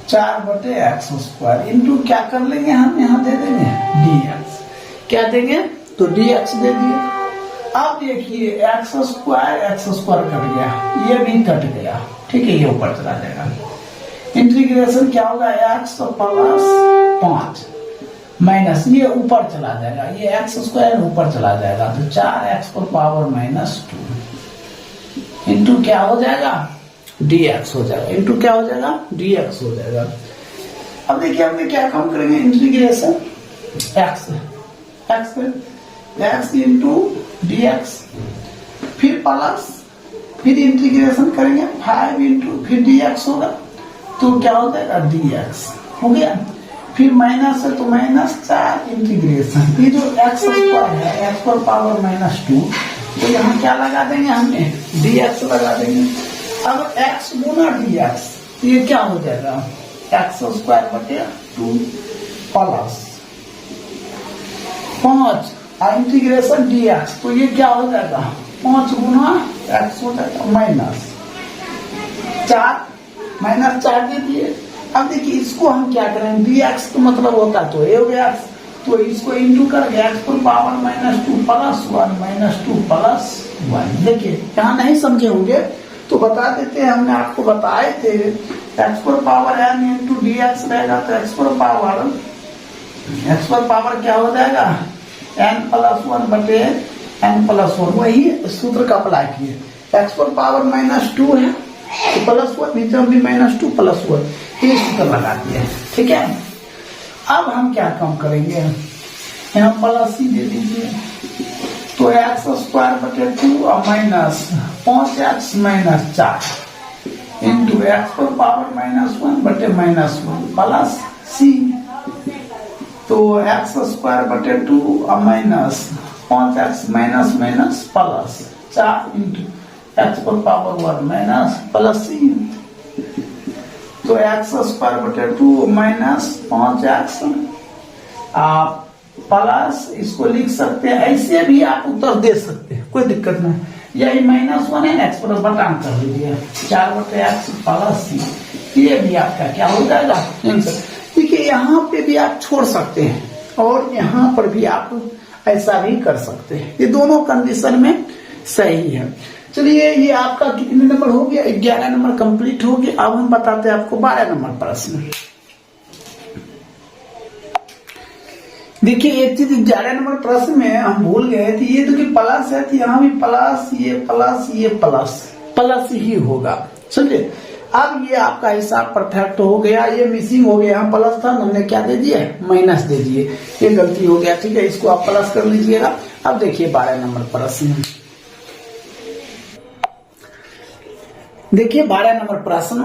4/x square into क्या कर लेंगे हम, यहाँ दे देंगे dx, क्या देंगे तो dx दे दिए। अब देखिए एक्स स्क्वायर कट गया, ये भी कट गया, ठीक है, ये ऊपर चला जाएगा। इंटीग्रेशन क्या होगा x प्लस 5 माइनस ये ऊपर चला जाएगा, ये एक्स स्क्वायर ऊपर चला जाएगा, तो 4x पर पावर -2 इंटू क्या हो जाएगा dx हो जाएगा, इंटू क्या हो जाएगा dx हो जाएगा। अब देखिए हमने क्या काम करेंगे, इंटीग्रेशन x इंटू dx, फिर प्लस, फिर इंटीग्रेशन करेंगे 5 इंटू फिर dx होगा, तो क्या हो जाएगा dx हो गया। फिर माइनस है तो -4 इंटीग्रेशन, ये जो x स्क्वायर है x पर पावर -2, तो यहाँ क्या लगा देंगे हमने dx लगा देंगे। अब x गुना dx, तो ये क्या हो जाएगा x स्क्वायर बटे 2 प्लस 5 इंटीग्रेशन dx, तो ये क्या हो जाएगा 5 गुना x हो जाएगा -4 दे दिए। अब देखिए इसको हम क्या करें, dx तो मतलब होता है तो ये हो गया, तो इसको इंटू करके x पर पावर -2 प्लस 1 -2 प्लस 1। देखिए यहाँ नहीं समझे होंगे तो बता देते हैं, हमने आपको बताए थे x पर पावर n इंटू dx रहेगा, तो x पर पावर क्या हो जाएगा n प्लस 1 बटे n प्लस 1, वही सूत्र का अप्लाई किए। x पर पावर -2 है तो प्लस 1, नीचे भी -2 प्लस 1, ये सूत्र लगा दिया, ठीक है। अब हम क्या काम करेंगे, यहाँ प्लस ही दे दीजिए, तो x स्क्वायर बटे 2 और माइनस 5x -4 इंटू x पर पावर -1 बटे -1 प्लस c, तो x स्क्वायर बटे 2 और minus 5x minus plus 4 into x पर पावर 1 माइनस प्लस c, तो x स्क्वायर बटे 2 माइनस 5x प्लस, इसको लिख सकते हैं ऐसे भी आप उत्तर दे सकते हैं, कोई दिक्कत नहीं। यही -1 है, x पर बटान कर लीजिए 4 बटे x प्लस c, ये भी आपका क्या हो जाएगा आंसर। देखिए यहाँ पे भी आप छोड़ सकते हैं और यहाँ पर भी आप ऐसा भी कर सकते हैं, ये दोनों कंडीशन में सही है। चलिए ये आपका कितने नंबर हो गया, 11 नंबर कंप्लीट हो गया। अब हम बताते हैं आपको 12 नंबर प्रश्न। देखिए एक चीज 11 नंबर प्रश्न में हम भूल गए थे, ये तो कि प्लस है तो यहाँ भी प्लस, ये प्लस, ये प्लस ही होगा। चलिए अब ये आपका हिसाब परफेक्ट हो गया, ये मिसिंग हो गया, यहाँ प्लस था हमने क्या दे दिया माइनस दे दिए, ये गलती हो गया, ठीक है, इसको आप प्लस कर लीजिएगा। अब देखिए 12 नंबर प्रश्न, देखिए 12 नंबर प्रश्न,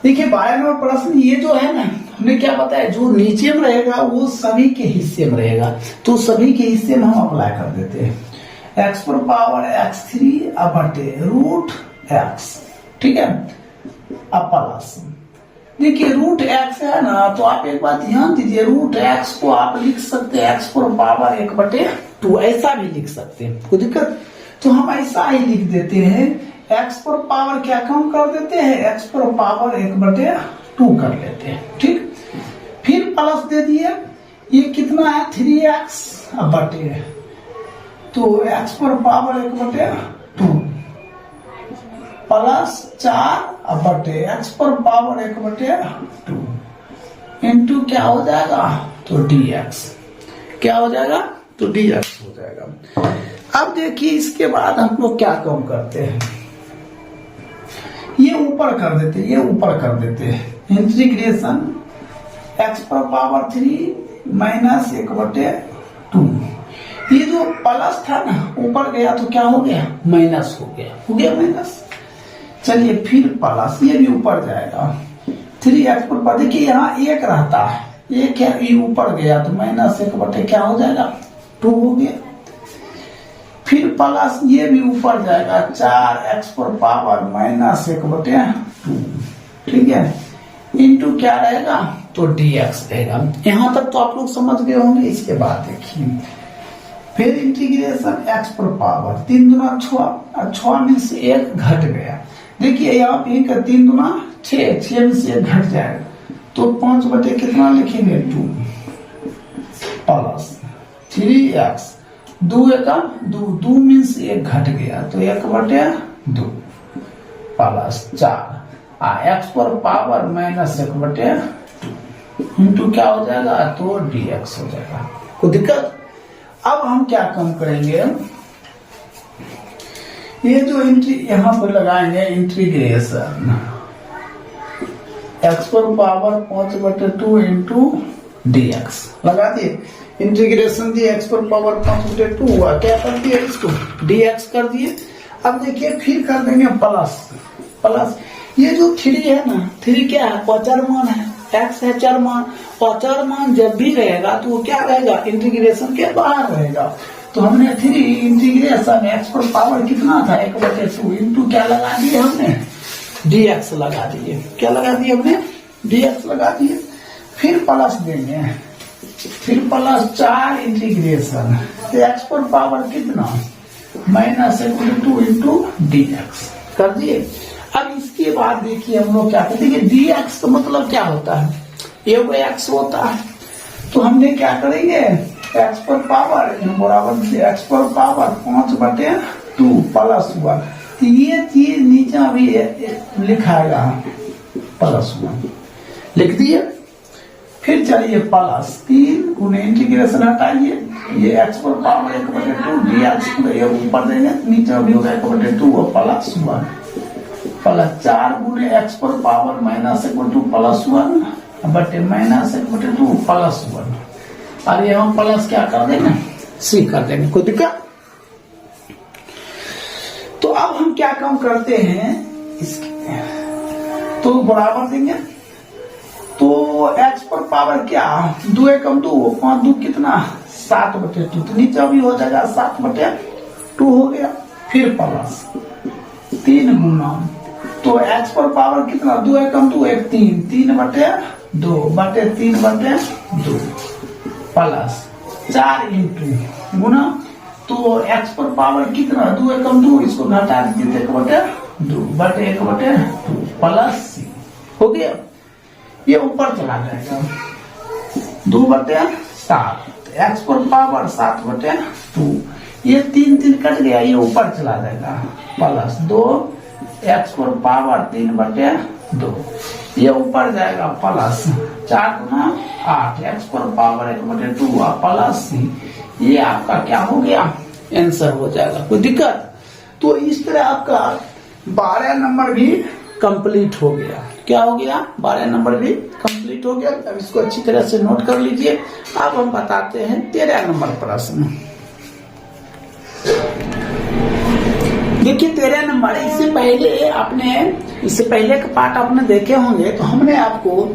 देखिए 12 नंबर प्रश्न, ये जो है ना हमने क्या बताया, जो नीचे में रहेगा वो सभी के हिस्से में रहेगा, तो सभी के हिस्से में हम अप्लाई कर देते हैं। x पर पावर x3 बटे रूट x, ठीक है, अब प्लस, देखिए रूट x है ना, तो आप एक बात ध्यान दीजिए, रूट x को आप लिख सकते हैं x पर पावर 1/2, ऐसा भी लिख सकते हैं, कोई दिक्कत, तो हम ऐसा ही लिख देते हैं, x पर पावर क्या कम कर देते हैं, x पर पावर 1/2 कर लेते हैं, ठीक। फिर प्लस दे दिए, ये कितना है 3x बटे, तो x पर पावर 1/2 प्लस 4 बटे x पर पावर 1/2 इंटू क्या हो जाएगा, तो dx, क्या हो जाएगा, तो dx हो जाएगा। अब देखिए इसके बाद हम लोग क्या काम करते हैं, ये ऊपर कर देते हैं, ये ऊपर कर देते हैं, इंटीग्रेशन x पर पावर 3 माइनस 1/2, ये जो प्लस था ना ऊपर गया तो क्या हो गया माइनस हो गया माइनस। चलिए फिर प्लस, ये भी ऊपर जाएगा, 3x पर, देखिए यहाँ 1 रहता है, 1 है, ये ऊपर गया तो माइनस 1 क्या हो जाएगा 2 हो गया। फिर प्लस ये भी ऊपर जाएगा, 4x पर पावर -1/2, ठीक है, इंटू क्या रहेगा, तो dx रहेगा। यहां तक तो आप लोग समझ गए होंगे। इसके बाद देखिए फिर इंटीग्रेशन x पर पावर 3 दूना 6, और 6 में से 1 घट गया, देखिए यहाँ पे 3 दूना 6, 6 में से 1 घट जाएगा, तो 5 बटे कितना लिखेंगे 2 प्लस 3x, 2 एकम 2 मीन्स 1 घट गया, तो 1/2 प्लस 4 x पर पावर -1/2, इंटू क्या हो जाएगा, तो dx हो जाएगा। कोई दिक्कत? अब हम क्या काम करेंगे, ये जो यहां पर लगाएंगे इंटीग्रेशन x पर पावर 5/2 इंटू dx लगा दिए, इंटीग्रेशन दिए x पर पावर 5/2 हुआ, क्या कर दिए इसको dx कर दिए। अब देखिए फिर कर देंगे प्लस ये जो 3 है ना, 3 क्या है, अचरमान है, x है चरमान, अचरमान जब भी रहेगा तो वो क्या रहेगा, इंटीग्रेशन के बाहर रहेगा। तो हमने 3 इंटीग्रेशन x पर पावर कितना था 1/2 इंटू क्या लगा दिए हमने, dx लगा दिए। क्या लगा दिए हमने, dx लगा दिए। फिर प्लस देंगे, फिर प्लस 4 इंटीग्रेशन x पर पावर कितना -2 इंटू dx कर दिए। अब इसके बाद देखिए हम लोग क्या करते हैं, dx का मतलब क्या होता है, ये वो x होता है। तो हमने क्या करेंगे, x पर पावर बराबर से x पर पावर 5/2 प्लस 1, ये चीज नीचे भी लिखाएगा +1 लिख दिए। फिर चलिए प्लस 3 गुने इंटीग्रेशन हटाइए, ये x पर पावर 1/2 dx ये ऊपर देंगे, नीचे भी होगा 1/2 और +1 प्लस 4 गुने x पर पावर -1/2 +1 बटे -1/2 +1, और ये हम प्लस क्या कर देंगे, सी कर देंगे। कोई दिक्कत? तो अब हम क्या काम करते हैं इसके, तो बराबर देंगे, तो x पर पावर क्या 2 एकम 2 5 2 कितना 7/2, तो नीचे भी हो जाएगा 7/2 हो गया। फिर प्लस 3 गुना, तो x पर पावर कितना 2 एकम 2 1 3 3/2 बटे 3/2 प्लस 4 इंटू गुना, तो x पर पावर कितना 2 एकम 2 इसको घटा दीजिए 1/2 बटे 1/2 प्लस सी हो गया। ये ऊपर चला जाएगा 2/7, x पर पावर 7/2, ये 3 कट गया, ये ऊपर चला जाएगा प्लस 2 x पर पावर 3/2, ये ऊपर जाएगा प्लस 4 गुना 8 x पर पावर 1/2 प्लस सी, ये आपका क्या हो गया, आंसर हो जाएगा। कोई दिक्कत? तो इस तरह आपका 12 नंबर भी कंप्लीट हो गया। क्या हो गया, 12 नंबर भी कंप्लीट हो गया। अब इसको अच्छी तरह से नोट कर लीजिए। अब हम बताते हैं 13 नंबर प्रश्न। देखिए 13 नंबर, इससे पहले का पार्ट आपने देखे होंगे, तो हमने आपको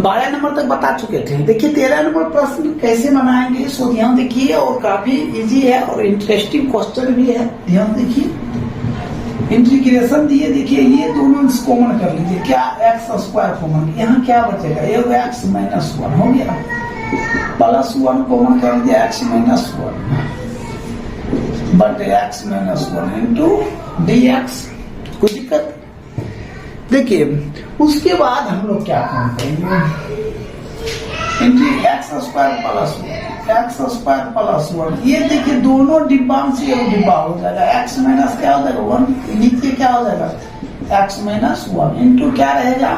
12 नंबर तक बता चुके थे। देखिए 13 नंबर प्रश्न कैसे बनाएंगे, सो ध्यान देखिए, और काफी इजी है और इंटरेस्टिंग क्वेश्चन भी है। ध्यान देखिए, इंटीग्रेशन दिए, देखिए ये दोनों कॉमन कर लीजिए, क्या x² कॉमन, यहाँ क्या बचेगा, ये x -1 हो गया, +1 कॉमन कर दिया x -1 बटे x -1 इंटू dx। कोई दिक्कत? देखिए उसके बाद हम लोग क्या काम करेंगे, x² +1, ये देखिए दोनों डिब्बा से एक डिब्बा हो जाएगा, x माइनस क्या हो जाएगा 1, नीचे क्या हो जाएगा x -1 इंटू क्या रहेगा,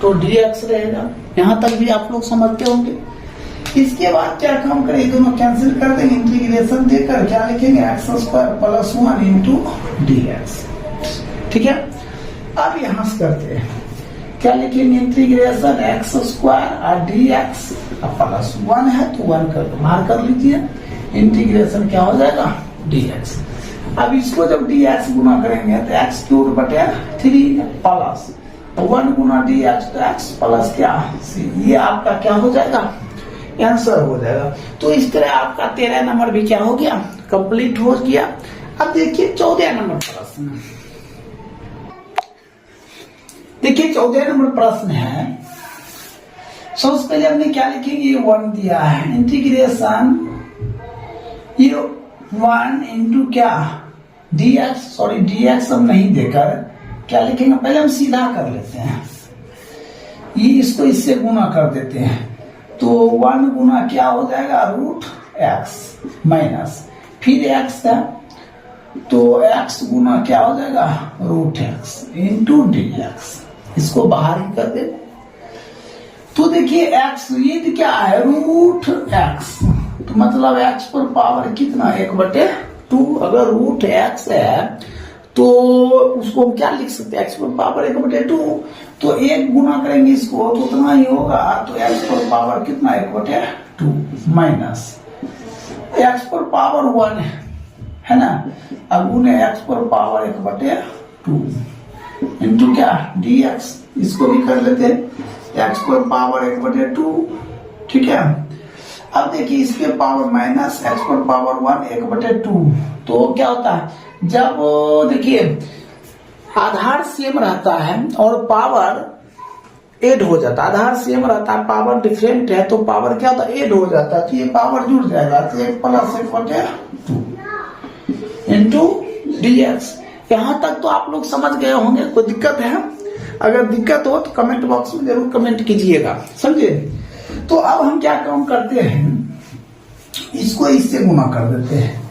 तो dx रहेगा। यहाँ तक भी आप लोग समझते होंगे। इसके बाद क्या काम करें, दोनों कैंसिल कर देंगे, इंटीग्रेशन देकर क्या लिखेंगे x² +1 इंटू dx। ठीक है, अब यहां से करते हैं, क्या लिखेंगे, इंटीग्रेशन x² और dx +1 है तो 1 कर बाहर कर लीजिए, इंटीग्रेशन क्या हो जाएगा dx। अब इसको जब dx गुना करेंगे तो x³ बटे 3 प्लस 1 गुना dx तो x प्लस क्या c, ये आपका क्या हो जाएगा, आंसर हो जाएगा। तो इस तरह आपका 13 नंबर भी क्या हो गया, कंप्लीट हो गया। अब देखिए 14 नंबर प्रश्न। देखिए 14 नंबर प्रश्न है, सबसे पहले हमने क्या लिखेंगे, 1 दिया है, इंटीग्रेशन ये 1 इंटू क्या dx हम नहीं देकर क्या लिखेंगे, पहले हम सीधा कर लेते हैं, ये इसको इससे गुना कर देते हैं, तो 1 गुना क्या हो जाएगा √x माइनस, फिर x था तो x गुना क्या हो जाएगा √x इंटू dx, इसको बाहर ही कर दे। तो देखिए x ये तो क्या है रूट x, तो मतलब x पर पावर कितना 1/2। अगर रूट x है तो उसको हम क्या लिख सकते हैं, x पर पावर 1/2। तो एक गुना करेंगे इसको तो उतना ही होगा, तो x पर पावर कितना 1/2 माइनस x पर पावर 1 है ना, अब गुने x पर पावर 1/2 इंटू क्या dx, इसको भी कर लेते हैं x पर पावर 1/2, ठीक है। अब देखिए इसके पावर माइनस x पर पावर 1 1/2, तो क्या होता है जब देखिए आधार सेम रहता है और पावर ऐड हो जाता है, आधार सेम रहता है पावर डिफरेंट है तो पावर क्या होता है ऐड हो जाता है, तो ये पावर जुड़ जाएगा, तो 1 + 1/2 इंटू dx। यहां तक तो आप लोग समझ गए होंगे, कोई दिक्कत है? अगर दिक्कत हो तो कमेंट बॉक्स में जरूर कमेंट कीजिएगा, समझे। तो अब हम क्या काम करते हैं, इसको इससे गुना कर देते हैं,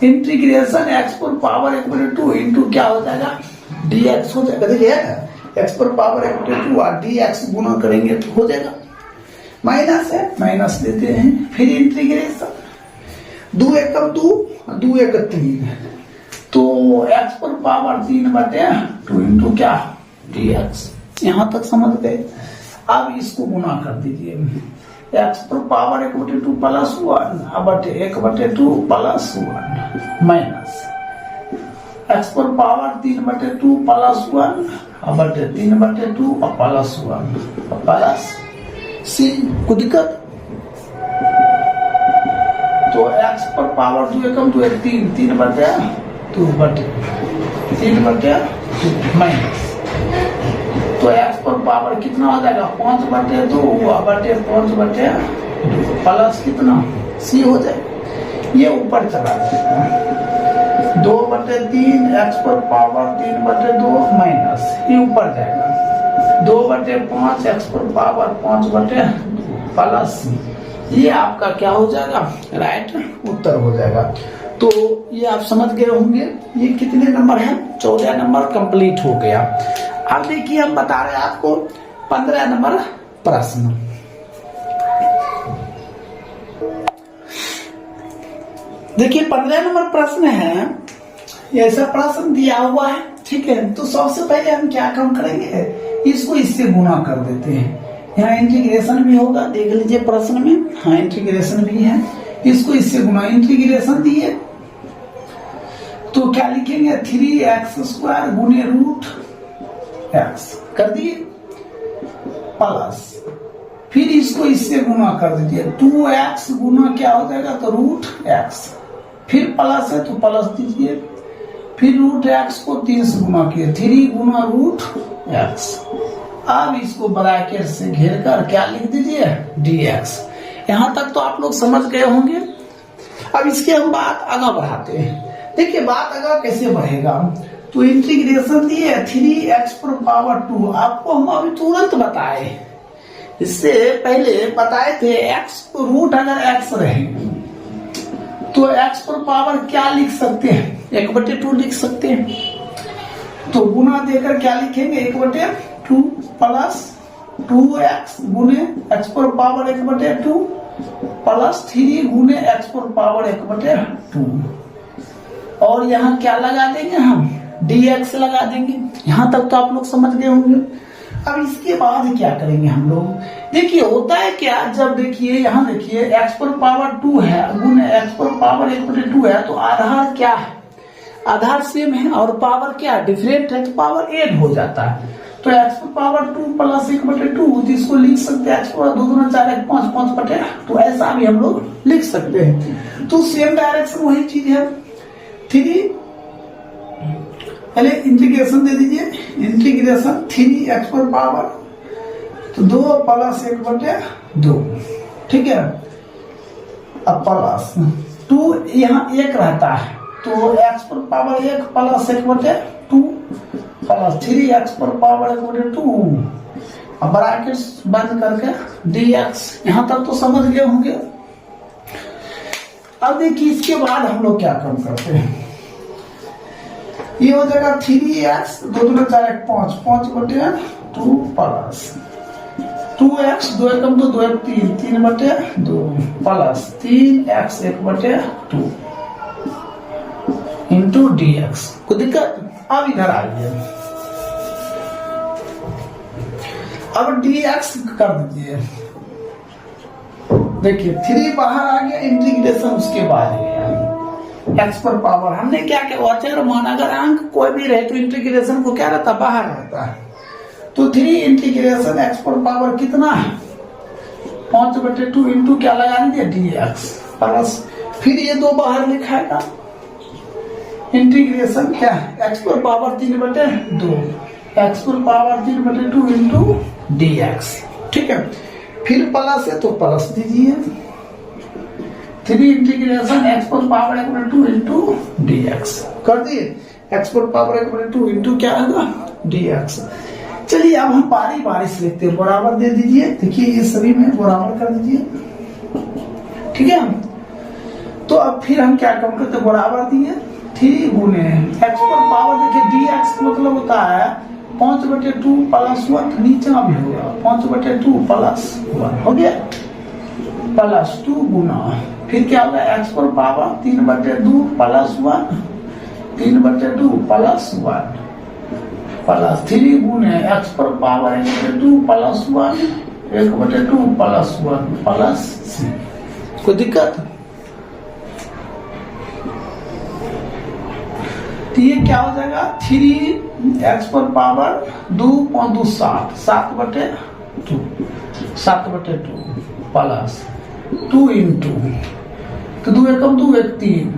इंटीग्रेशन x पर पावर 1/2 इंटू क्या हो जाएगा dx हो जाएगा। देखिए x पर पावर 1/2 और dx गुना करेंगे तो हो जाएगा, माइनस है माइनस देते हैं, फिर इंटीग्रेशन 2 × 2 2 × 3, तो x पर पावर 3/2 इंटू क्या dx। यहां तक समझ गए। अब इसको गुना कर दीजिए, x पर power 1/2 plus 1 1/2 plus 1 minus x पर power 3/2 plus 1 3/2 plus 1 plus c। को दिक्कत तो x पर पावर 2 × 2 3 3/2 माइनस, तो x पर पावर कितना हो जाएगा 5/2 5/2 प्लस कितना c हो जाएगा, ये ऊपर चला जाएगा 2/3 x पर पावर 3/2 माइनस, ये ऊपर जाएगा 2/5 x पर पावर 5/2 प्लस c, ये आपका क्या हो जाएगा राइट उत्तर हो जाएगा। तो ये आप समझ गए होंगे। ये कितने नंबर है 14 नंबर कंप्लीट हो गया। अब देखिए हम बता रहे हैं आपको 15 नंबर प्रश्न। देखिए 15 नंबर प्रश्न है, ऐसा प्रश्न दिया हुआ है, ठीक है। तो सबसे पहले हम क्या काम करेंगे, इसको इससे गुना कर देते हैं। यहाँ इंटीग्रेशन भी होगा, देख लीजिए प्रश्न में, हाँ इंटीग्रेशन भी है, इसको इससे गुना, इंटीग्रेशन दिए तो क्या लिखेंगे 3x² गुने रूट x कर दिए प्लस, फिर इसको इससे गुना कर दीजिए 2x गुना क्या हो जाएगा तो रूट x, फिर प्लस है तो प्लस दीजिए, फिर रूट x को 3 से गुना किए 3 गुना रूट x। अब इसको ब्रैकेट से घेर कर क्या लिख दीजिए dx। यहां तक तो आप लोग समझ गए होंगे। अब इसके हम बात आगे बढ़ाते हैं। देखिए बात आगे कैसे बढ़ेगा, तो इंटीग्रेशन दिए 3x पर पावर 2, आपको हम अभी तुरंत बताए, इससे पहले बताए थे x रूट अगर x रहे तो x पर पावर क्या लिख सकते हैं 1/2 लिख सकते हैं, तो गुना देकर क्या लिखेंगे 1/2 प्लस 2x गुने x पर पावर 1/2 प्लस 3 गुने x पर पावर 1/2, और यहाँ क्या लगा देंगे हम dx लगा देंगे। यहां तक तो आप लोग समझ गए होंगे। अब इसके बाद क्या करेंगे हम लोग, देखिए होता है क्या, जब देखिए यहाँ देखिए x पर पावर 2 है गुने x पर पावर 1/2 है, तो आधार क्या है, आधार सेम है और पावर क्या डिफरेंट है, तो पावर ऐड हो जाता है। तो x पर पावर 2 प्लस 1/2, तो इसको लिख सकते हैं x पर 2 दूना 4 1 5 5/2, तो ऐसा भी हम लोग लिख सकते हैं। तो सेम डायरेक्शन वही चीज है। 3 पहले इंटीग्रेशन दे दीजिए, इंटीग्रेशन 3x पर पावर तो 2 प्लस 1/2, ठीक है। अब प्लस 2 यहाँ 1 रहता है, तो x पर पावर 1 प्लस 1/2 प्लस 3x पर पावर 1/2, अब ब्रैकेट्स बंद करके dx। यहां तक तो समझ गए होंगे। अब देखिए इसके बाद हम लोग क्या काम करते हैं, ये हो जाएगा 3x 2 दूना 4 1 5 5/2 प्लस 2x 2 एकम 2 2 एक 3 3 बटे 2 प्लस 3x 1 बटे 2 इंटू dx। कोई दिक्कत? अब इधर आइए, अब dx कर दीजिए। देखिए 3 बाहर आ गया, इंटीग्रेशन उसके बाद है x पर पावर। हमने क्या किया, अचर मान अगर अंक कोई भी रहे तो इंटीग्रेशन को क्या रहता, बाहर रहता है। तो 3 इंटीग्रेशन x पर पावर कितना है 5/2 इंटू क्या लगा दीजिए dx प्लस, फिर ये 2 बाहर लिखाएगा, इंटीग्रेशन क्या है x पर पावर 3/2 x पर पावर 3/2 इंटू dx। ठीक है, फिर प्लस है तो प्लस दीजिए, 3 इंटीग्रेशन x पर पावर 1/2 इंटू dx कर दिए, x पर पावर 1/2 इंटू क्या होगा dx। चलिए अब हम बारी बारी से लिखते हैं, बराबर दे दीजिए। देखिए ये सभी में बराबर कर दीजिए, ठीक है। तो अब फिर हम क्या काम करते हैं, बराबर दिए 3 गुने x पर पावर, देखिए dx मतलब होता है 5/2 प्लस 1, नीचे भी होगा 5/2 प्लस 1 हो गया, प्लस 2 गुना फिर क्या होगा x पर पावर 3/2 प्लस 1 3/2 प्लस 1 प्लस 3 गुने x पर power 1/2 plus 1 1/2 plus 1 plus c। कोई दिक्कत? तो ये क्या हो जाएगा 3x पर पावर 2 5 2 7 7/2 7/2 प्लस 2 इंटू तो 2 एकम 2 1 3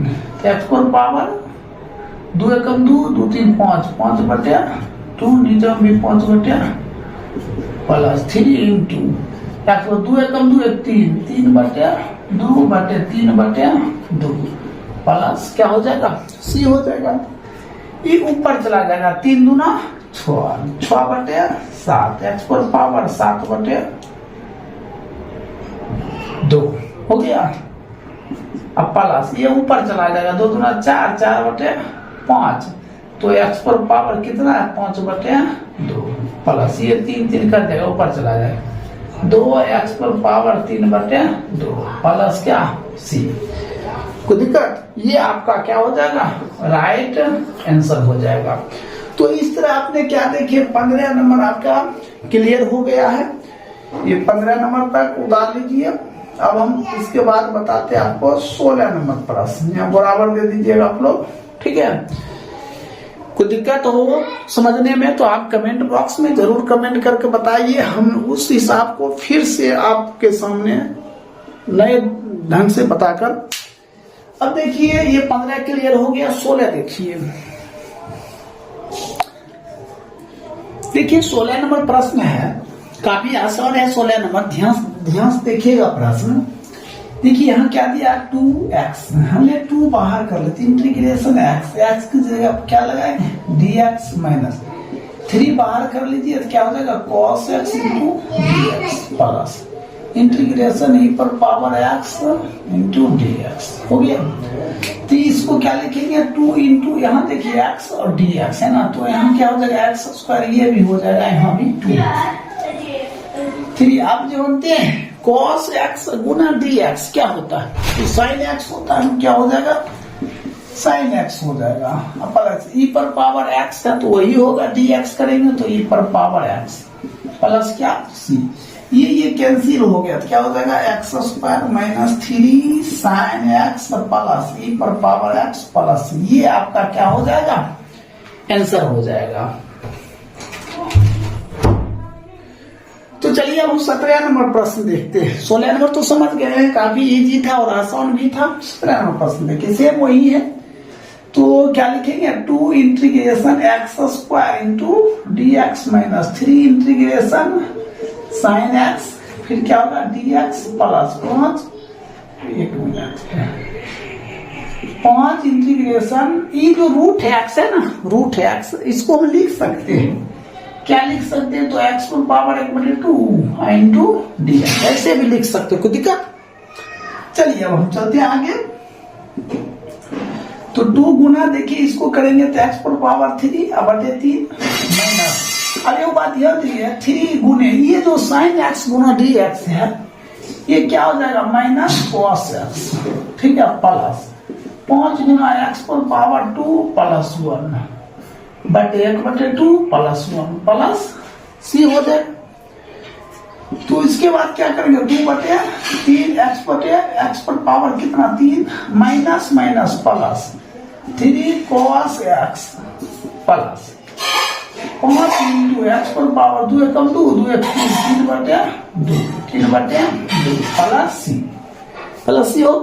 x पर पावर 2 एकम 2 2 3 5 5/2 नीचे भी 5/2 प्लस 3 इंटू x पर 2 एकम 2 1 3 3/2 प्लस क्या हो जाएगा c हो जाएगा। ये ऊपर चला जाएगा 3 दूना 6 6/7 x पर पावर 7/2 हो गया। अब प्लस ये ऊपर चला जाएगा 2 दूना 4 4/5 तो x पर पावर कितना है 5/2 प्लस ये 3 3 कर देगा ऊपर चला जाएगा 2x पर पावर 3/2 प्लस क्या c। कोई दिक्कत? ये आपका क्या हो जाएगा राइट आंसर हो जाएगा। तो इस तरह आपने क्या देखिए 15 नंबर आपका क्लियर हो गया है। ये 15 नंबर तक उतार लीजिए। अब हम इसके बाद बताते हैं आपको 16 नंबर प्रश्न, यहाँ बराबर दे दीजिएगा आप लोग, ठीक है। कोई दिक्कत हो समझने में तो आप कमेंट बॉक्स में जरूर कमेंट करके बताइए, हम उस हिसाब को फिर से आपके सामने नए ढंग से बताकर। अब देखिए ये 15 क्लियर हो गया, 16 देखिए। देखिए 16 नंबर प्रश्न है, काफी आसान है 16 नंबर, ध्यान से देखिएगा प्रश्न। देखिए यहाँ क्या दिया 2x, हमने 2 बाहर कर लेते इंटीग्रेशन x की जगह क्या लगाएंगे dx माइनस 3 बाहर कर लीजिए तो क्या हो जाएगा cos x into dx plus integration e पर पावर x इंटू dx हो गया। तो इसको क्या लिखेंगे 2 इंटू यहाँ देखिए x और dx है ना, तो यहाँ क्या हो जाएगा x स्क्वायर, ये भी हो जाएगा यहाँ भी 2 3। आप जो बनते हैं cos x गुना dx क्या होता है तो sin x होता है, क्या हो जाएगा sin x हो जाएगा। अब प्लस e पर पावर x है तो वही होगा, dx करेंगे तो e पर पावर x प्लस क्या c, ये कैंसिल हो गया तो क्या हो जाएगा x square minus 3 sin x plus e पर पावर x प्लस, ये आपका क्या हो जाएगा आंसर हो जाएगा। तो चलिए अब 17 नंबर प्रश्न देखते हैं। 16 नंबर तो समझ गए हैं, काफी इजी था और आसान भी था। 17 नंबर प्रश्न देखिए सेम वही है, तो क्या लिखेंगे 2 integration x square into dx minus 3 integration sin x फिर क्या होगा dx प्लस 5 इंटीग्रेशन ये जो रूट x है ना, रूट x इसको हम लिख सकते हैं, क्या लिख सकते हैं तो x पर पावर 1/2 इंटू dx ऐसे भी लिख सकते हो, कोई दिक्कत? चलिए अब हम चलते हैं आगे। तो 2 गुना देखिए इसको करेंगे तो x पर पावर 3/3 माइनस अब एक बात यह है 3 गुने ये जो साइन एक्स गुना डी एक्स है ये क्या हो जाएगा माइनस कॉस एक्स, ठीक है, प्लस 5 गुना एक्स पर पावर 2 प्लस 1 बटे 1/2 प्लस 1 प्लस सी हो जाए। तो इसके बाद क्या करेंगे 2/3 एक्स पर पावर कितना 3 minus minus plus 3 cos x plus 5 into x पर पावर 2 एकम 2 2 3/2 प्लस सी हो।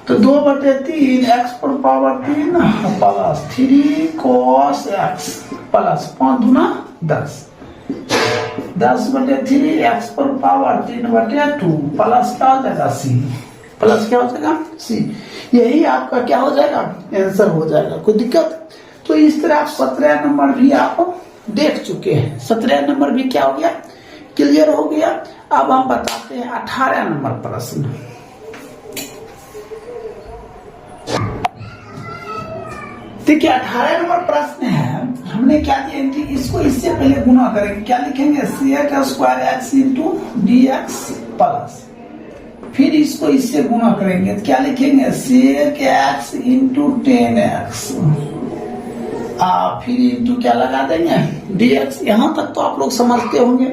तो 2/3 एक्स पर power 3 plus 3 cos x plus 5 दूना 10/3 एक्स पर पावर 3/2 प्लस क्या हो जाएगा सी, प्लस क्या हो जाएगा सी। यही आपका क्या हो जाएगा आंसर हो जाएगा। कोई दिक्कत? तो इस तरह आप 17 नंबर भी आप देख चुके हैं। 17 नंबर भी क्या हो गया क्लियर हो गया। अब हम बताते हैं 18 नंबर प्रश्न। देखिए 18 नंबर प्रश्न है, हमने क्या दिया इसको इससे पहले गुना करेंगे, क्या लिखेंगे sec² into d x plus, फिर इसको इससे गुना करेंगे क्या लिखेंगे sec इंटू 10x, फिर इंटू क्या लगा देंगे dx। यहां तक तो आप लोग समझते होंगे।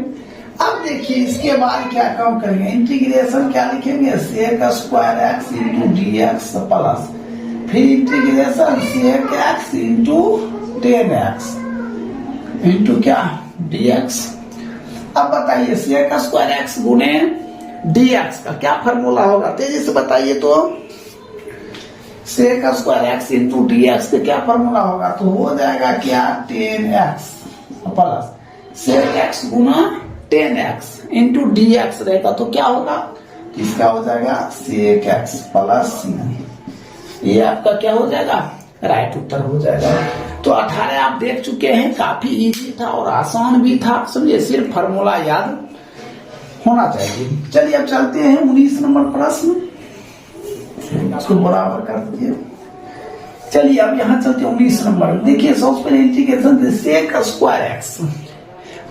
अब देखिए इसके बाद क्या काम करेंगे इंटीग्रेशन क्या लिखेंगे sec² इंटू dx प्लस, फिर integration sec into 10x into क्या dx। अब बताइए sec² गुने dx का क्या फॉर्मूला होगा तेजी से बताइए। तो sec² इंटू dx का क्या फॉर्मूला होगा, तो हो जाएगा क्या 10x प्लस sec गुना 10x इंटू dx रहेगा, तो क्या होगा इसका हो जाएगा sec प्लस ये आपका क्या हो जाएगा राइट उत्तर हो जाएगा। तो 18 आप देख चुके हैं, काफी इजी था और आसान भी था, समझिए सिर्फ फॉर्मूला याद होना चाहिए। चलिए अब चलते हैं 19 नंबर प्रश्न, इसको बराबर कर दीजिए। चलिए अब यहाँ चलते हैं 19 नंबर। देखिए सबसे पहले इंटीग्रेशन sec²x,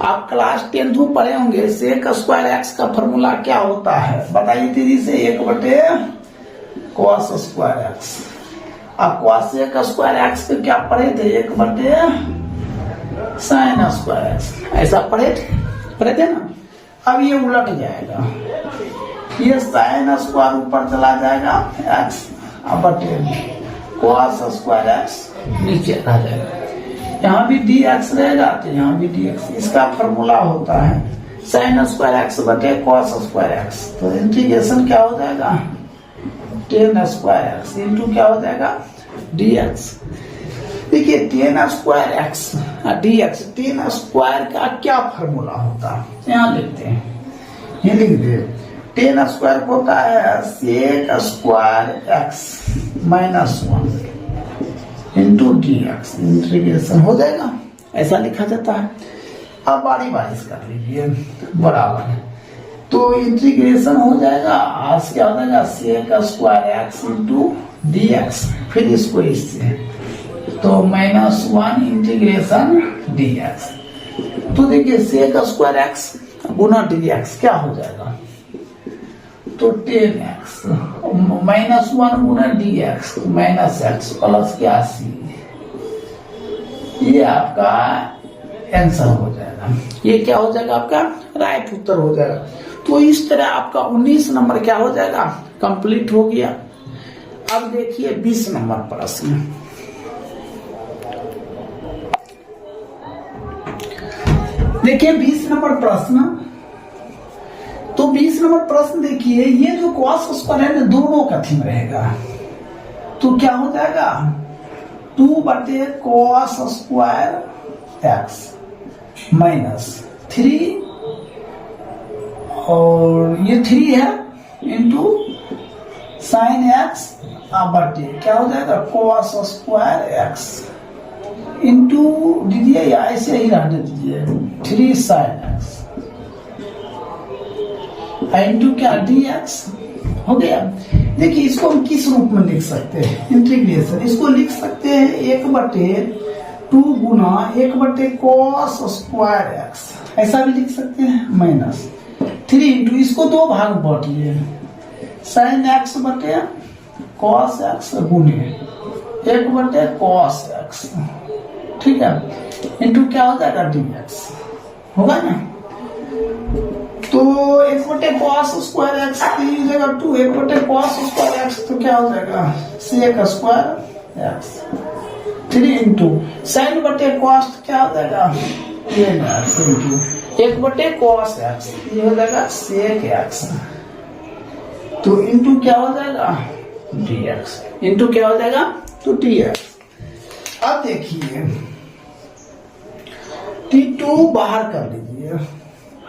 आप क्लास 10th में पढ़े होंगे sec² का फॉर्मूला क्या होता है बताइए तेजी से 1/cos²x। अब cos² पे क्या पढ़े थे 1/sin²x, ऐसा पढ़े थे ना। अब ये उलट जाएगा, ये sin² ऊपर चला जाएगा x बटे cos² नीचे आ जाएगा, यहाँ भी dx रहेगा तो यहाँ भी dx। इसका फॉर्मूला होता है sin² बटे cos²। तो इंटीग्रेशन क्या हो जाएगा 10² इंटू क्या हो जाएगा dx। देखिए 10² dx, 10² का क्या फॉर्मूला होता है यहाँ लिखते हैं, ये लिख दे 10² होता है sec² minus 1 into dx, integration हो जाएगा, ऐसा लिखा जाता है। अब बारी बारी कर लीजिए बराबर, तो इंटीग्रेशन हो जाएगा आज क्या हो जाएगा sec² इंटू dx, फिर इसको इससे तो -1 इंटीग्रेशन dx। तो देखिए sec² गुना dx क्या हो जाएगा, तो 10x -1 गुना dx -x प्लस क्या c, ये आपका आंसर हो जाएगा। ये क्या हो जाएगा आपका राइट उत्तर हो जाएगा। तो इस तरह आपका 19 नंबर क्या हो जाएगा कंप्लीट हो गया। अब देखिए 20 नंबर प्रश्न। देखिए 20 नंबर प्रश्न, तो 20 नंबर प्रश्न देखिए ये जो cos² है ना दोनों का थीम रहेगा, तो क्या हो जाएगा 2/cos² माइनस 3 और ये 3 है इंटू sin x बटे क्या हो जाएगा cos² इंटू दीजिए या ऐसे ही रहने दीजिए 3 sin x इंटू क्या dx हो गया। देखिए इसको हम किस रूप में लिख सकते हैं इंटीग्रेशन, इसको लिख सकते हैं 1/√x 2 गुना 1/cos स्क्वायर एक्स, ऐसा भी लिख सकते हैं, माइनस 3 इंटू, इसको दो भाग में बांटिए, साइन एक्स बटे कॉस एक्स गुने 1/cos एक्स, ठीक है, इंटू क्या हो जाएगा डी एक्स, होगा ना। तो 1/cos स्क्वायर एक्स की जगह 2 1/cos स्क्वायर एक्स, तो क्या हो जाएगा sec square x, 3 into sine बटे कॉस क्या हो जाएगा tan x into 1/cos x, ये हो जाएगा sec एक्स, तो इंटू क्या हो जाएगा dx, इंटू क्या हो जाएगा तो dx। अब देखिए T2 बाहर कर लीजिए,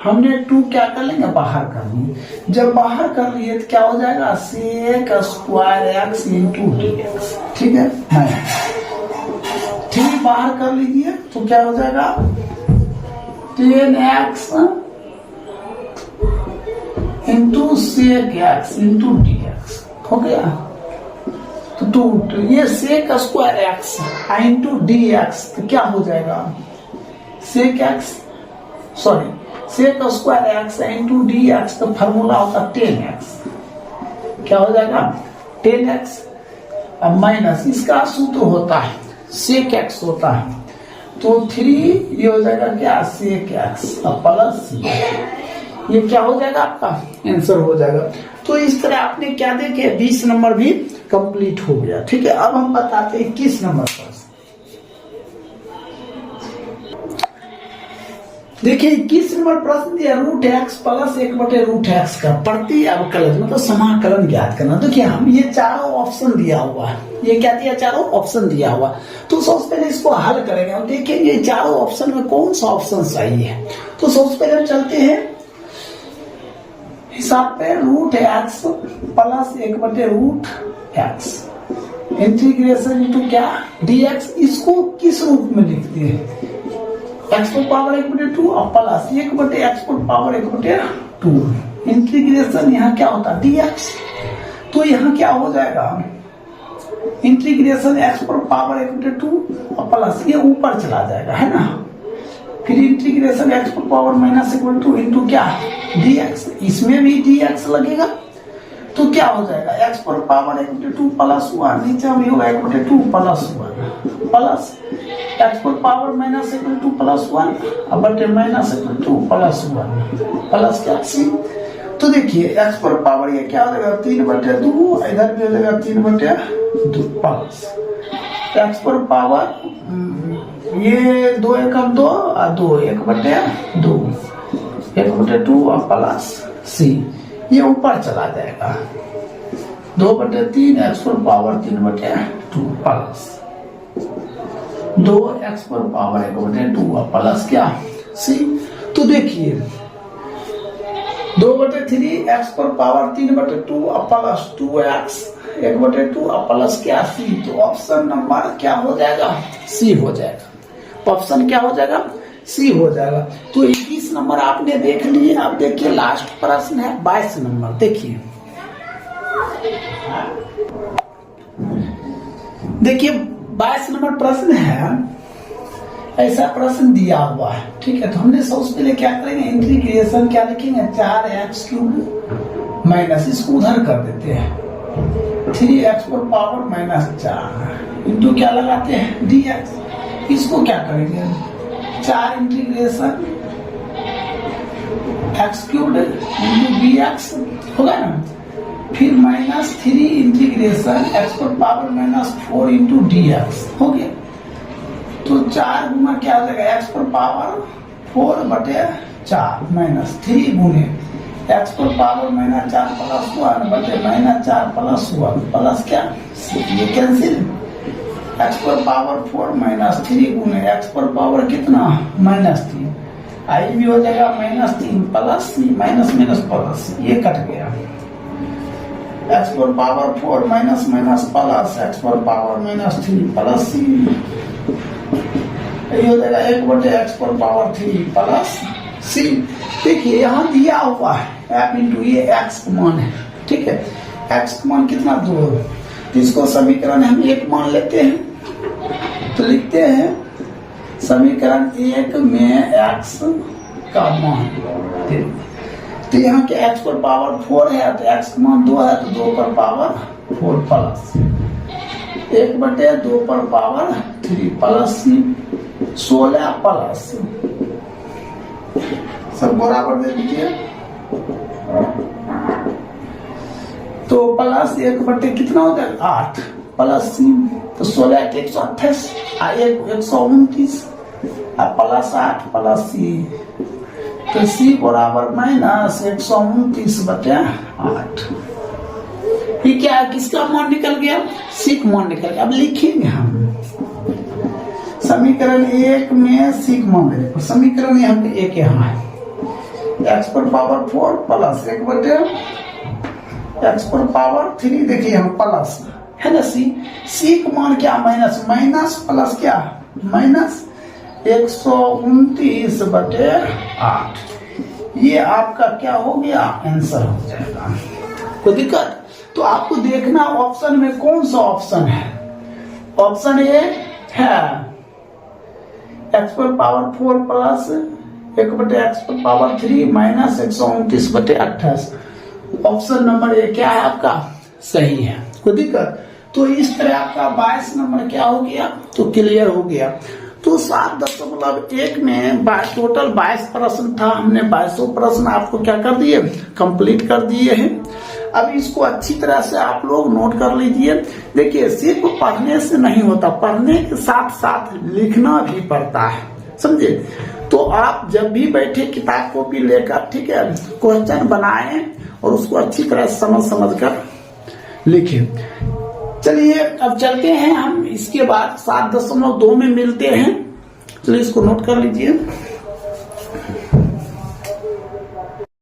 हमने 2 क्या कर लेंगे बाहर कर लिए, जब बाहर कर लिए तो क्या हो जाएगा sec square x into dx, ठीक है। 3 बाहर कर लीजिए तो क्या हो जाएगा tan x into sec x into dx, हो गया। तो 2 ये sec square x into dx, तो क्या हो जाएगा sec x, sorry sec square x into dx, तो फॉर्मूला होता tan x, क्या हो जाएगा tan x, अब माइनस इसका सूत्र होता है sec x होता है, तो 3 ये हो जाएगा क्या sec x, अब प्लस ये क्या हो जाएगा आपका आंसर हो जाएगा। तो इस तरह आपने क्या देखे 20 नंबर भी कंप्लीट हो गया, ठीक है। अब हम बताते हैं 21 नंबर पर। देखिए 21 नंबर प्रश्न दिया रूट एक्स प्लस 1/√x का प्रति अवकलन मतलब समाकलन ज्ञात करना। देखिए हम ये चारों ऑप्शन दिया हुआ है, ये क्या दिया चारों ऑप्शन दिया हुआ, तो सबसे पहले इसको हल करेंगे। हम देखेंगे ये चारों ऑप्शन में कौन सा ऑप्शन सही है। तो सबसे पहले हम चलते हैं हिसाब पे, root x plus 1/√x integration into क्या dx, इसको किस रूप में लिखते हैं x पर पावर 1/2 और प्लस 1/x पर पावर 1/2 इंटीग्रेशन यहाँ क्या होता है dx, तो यहाँ क्या हो जाएगा इंटीग्रेशन x पर पावर 1/2 और प्लस ये ऊपर चला जाएगा है ना, फिर इंटीग्रेशन x पर पावर -1/2 इंटू क्या dx, इसमें भी dx लगेगा, तो क्या हो जाएगा x पर पावर 1/2 प्लस 1, नीचे भी होगा 1/2 प्लस 1 प्लस x पर पावर -1/2 प्लस 1 अब बटे -1/2 प्लस 1 प्लस क्या c। तो देखिए x पर पावर ये क्या हो जाएगा 3/2, इधर भी हो जाएगा 3/2 प्लस x पर पावर ये 2 एकम 2 और 2 1/2 1/2 और प्लस c, ये ऊपर चला जाएगा 2/3 x पर पावर 3/2 प्लस 2x पर पावर 1/2 और प्लस क्या c। तो देखिए 2/3 x पर पावर 3/2 और प्लस 2x 1/2 और प्लस क्या c, तो ऑप्शन नंबर क्या हो जाएगा c हो जाएगा, ऑप्शन क्या हो जाएगा c हो जाएगा। तो 21 नंबर आपने देख लिए। अब देखिए लास्ट प्रश्न है 22 नंबर। देखिए 22 नंबर प्रश्न है, ऐसा प्रश्न दिया हुआ है, ठीक है। तो हमने सबसे पहले क्या करेंगे इंटीग्रेशन क्या लिखेंगे 4x³ माइनस, इसको उधर कर देते हैं 3x पर पावर -4 इंटू क्या लगाते हैं dx, इसको क्या करेंगे 4 इंटीग्रेशन x³ इंटू dx होगा ना, फिर -3 इंटीग्रेशन x पर पावर -4 इंटू dx हो गया। तो 4 गुना क्या हो जाएगा x पर पावर 4/4 -3 गुने x पर पावर -4 प्लस 1 बटे -4 प्लस 1 प्लस क्या ये कैंसिल, x पर पावर 4 -3 गुने x पर पावर कितना -3, आई भी हो जाएगा -3 प्लस माइनस प्लस ये कट गया, x पर पावर 4 माइनस प्लस x पर पावर -3 प्लस ये हो जाएगा 1/x पर पावर 3 प्लस c। देखिए यहाँ दिया हुआ है f इंटू ये x का मान है, ठीक है, x का मान कितना 2 है, तो इसको समीकरण हम 1 मान लेते हैं, तो लिखते हैं समीकरण 1 में x का मान, तो यहाँ के x पर पावर 4 है तो x का मान 2 है तो 2 पर पावर 4 प्लस 1/2 पर पावर 3 प्लस 16 प्लस, सब बराबर दे दीजिए, तो प्लस 1/, कितना हो जाएगा 8 प्लस 3, तो 16 के 128 129 प्लस 8 प्लस सी, तो सी बराबर माइनस 129/8। ये क्या है, किसका मान निकल गया, सी का मान निकल गया। अब लिखेंगे हम समीकरण 1 में सी का मान देखो, समीकरण यहाँ पे 1 यहाँ है, x पर पावर 4 प्लस 1/x पर पावर 3, देखिए यहाँ प्लस है ना, सी का मान क्या, माइनस प्लस क्या, माइनस 129/8। ये आपका क्या हो गया, आंसर हो जाएगा। कोई दिक्कत, तो आपको देखना ऑप्शन में कौन सा ऑप्शन है। ऑप्शन ए है x पर पावर 4 प्लस 1/x पर power 3 minus 129/28। Option number A क्या है आपका, सही है। कोई दिक्कत, तो इस तरह आपका 22 नंबर क्या हो गया, तो क्लियर हो गया। तो 7.1 में टोटल 22 प्रश्न था, हमने 22 प्रश्न आपको क्या कर दिए, कंप्लीट कर दिए हैं। अब इसको अच्छी तरह से आप लोग नोट कर लीजिए। देखिए सिर्फ पढ़ने से नहीं होता, पढ़ने के साथ साथ लिखना भी पड़ता है, समझे। तो आप जब भी बैठे किताब कॉपी लेकर, ठीक है, क्वेश्चन बनाएं और उसको अच्छी तरह समझ कर लिखें। चलिए अब चलते हैं हम, इसके बाद 7.2 में मिलते हैं। चलिए इसको नोट कर लीजिए।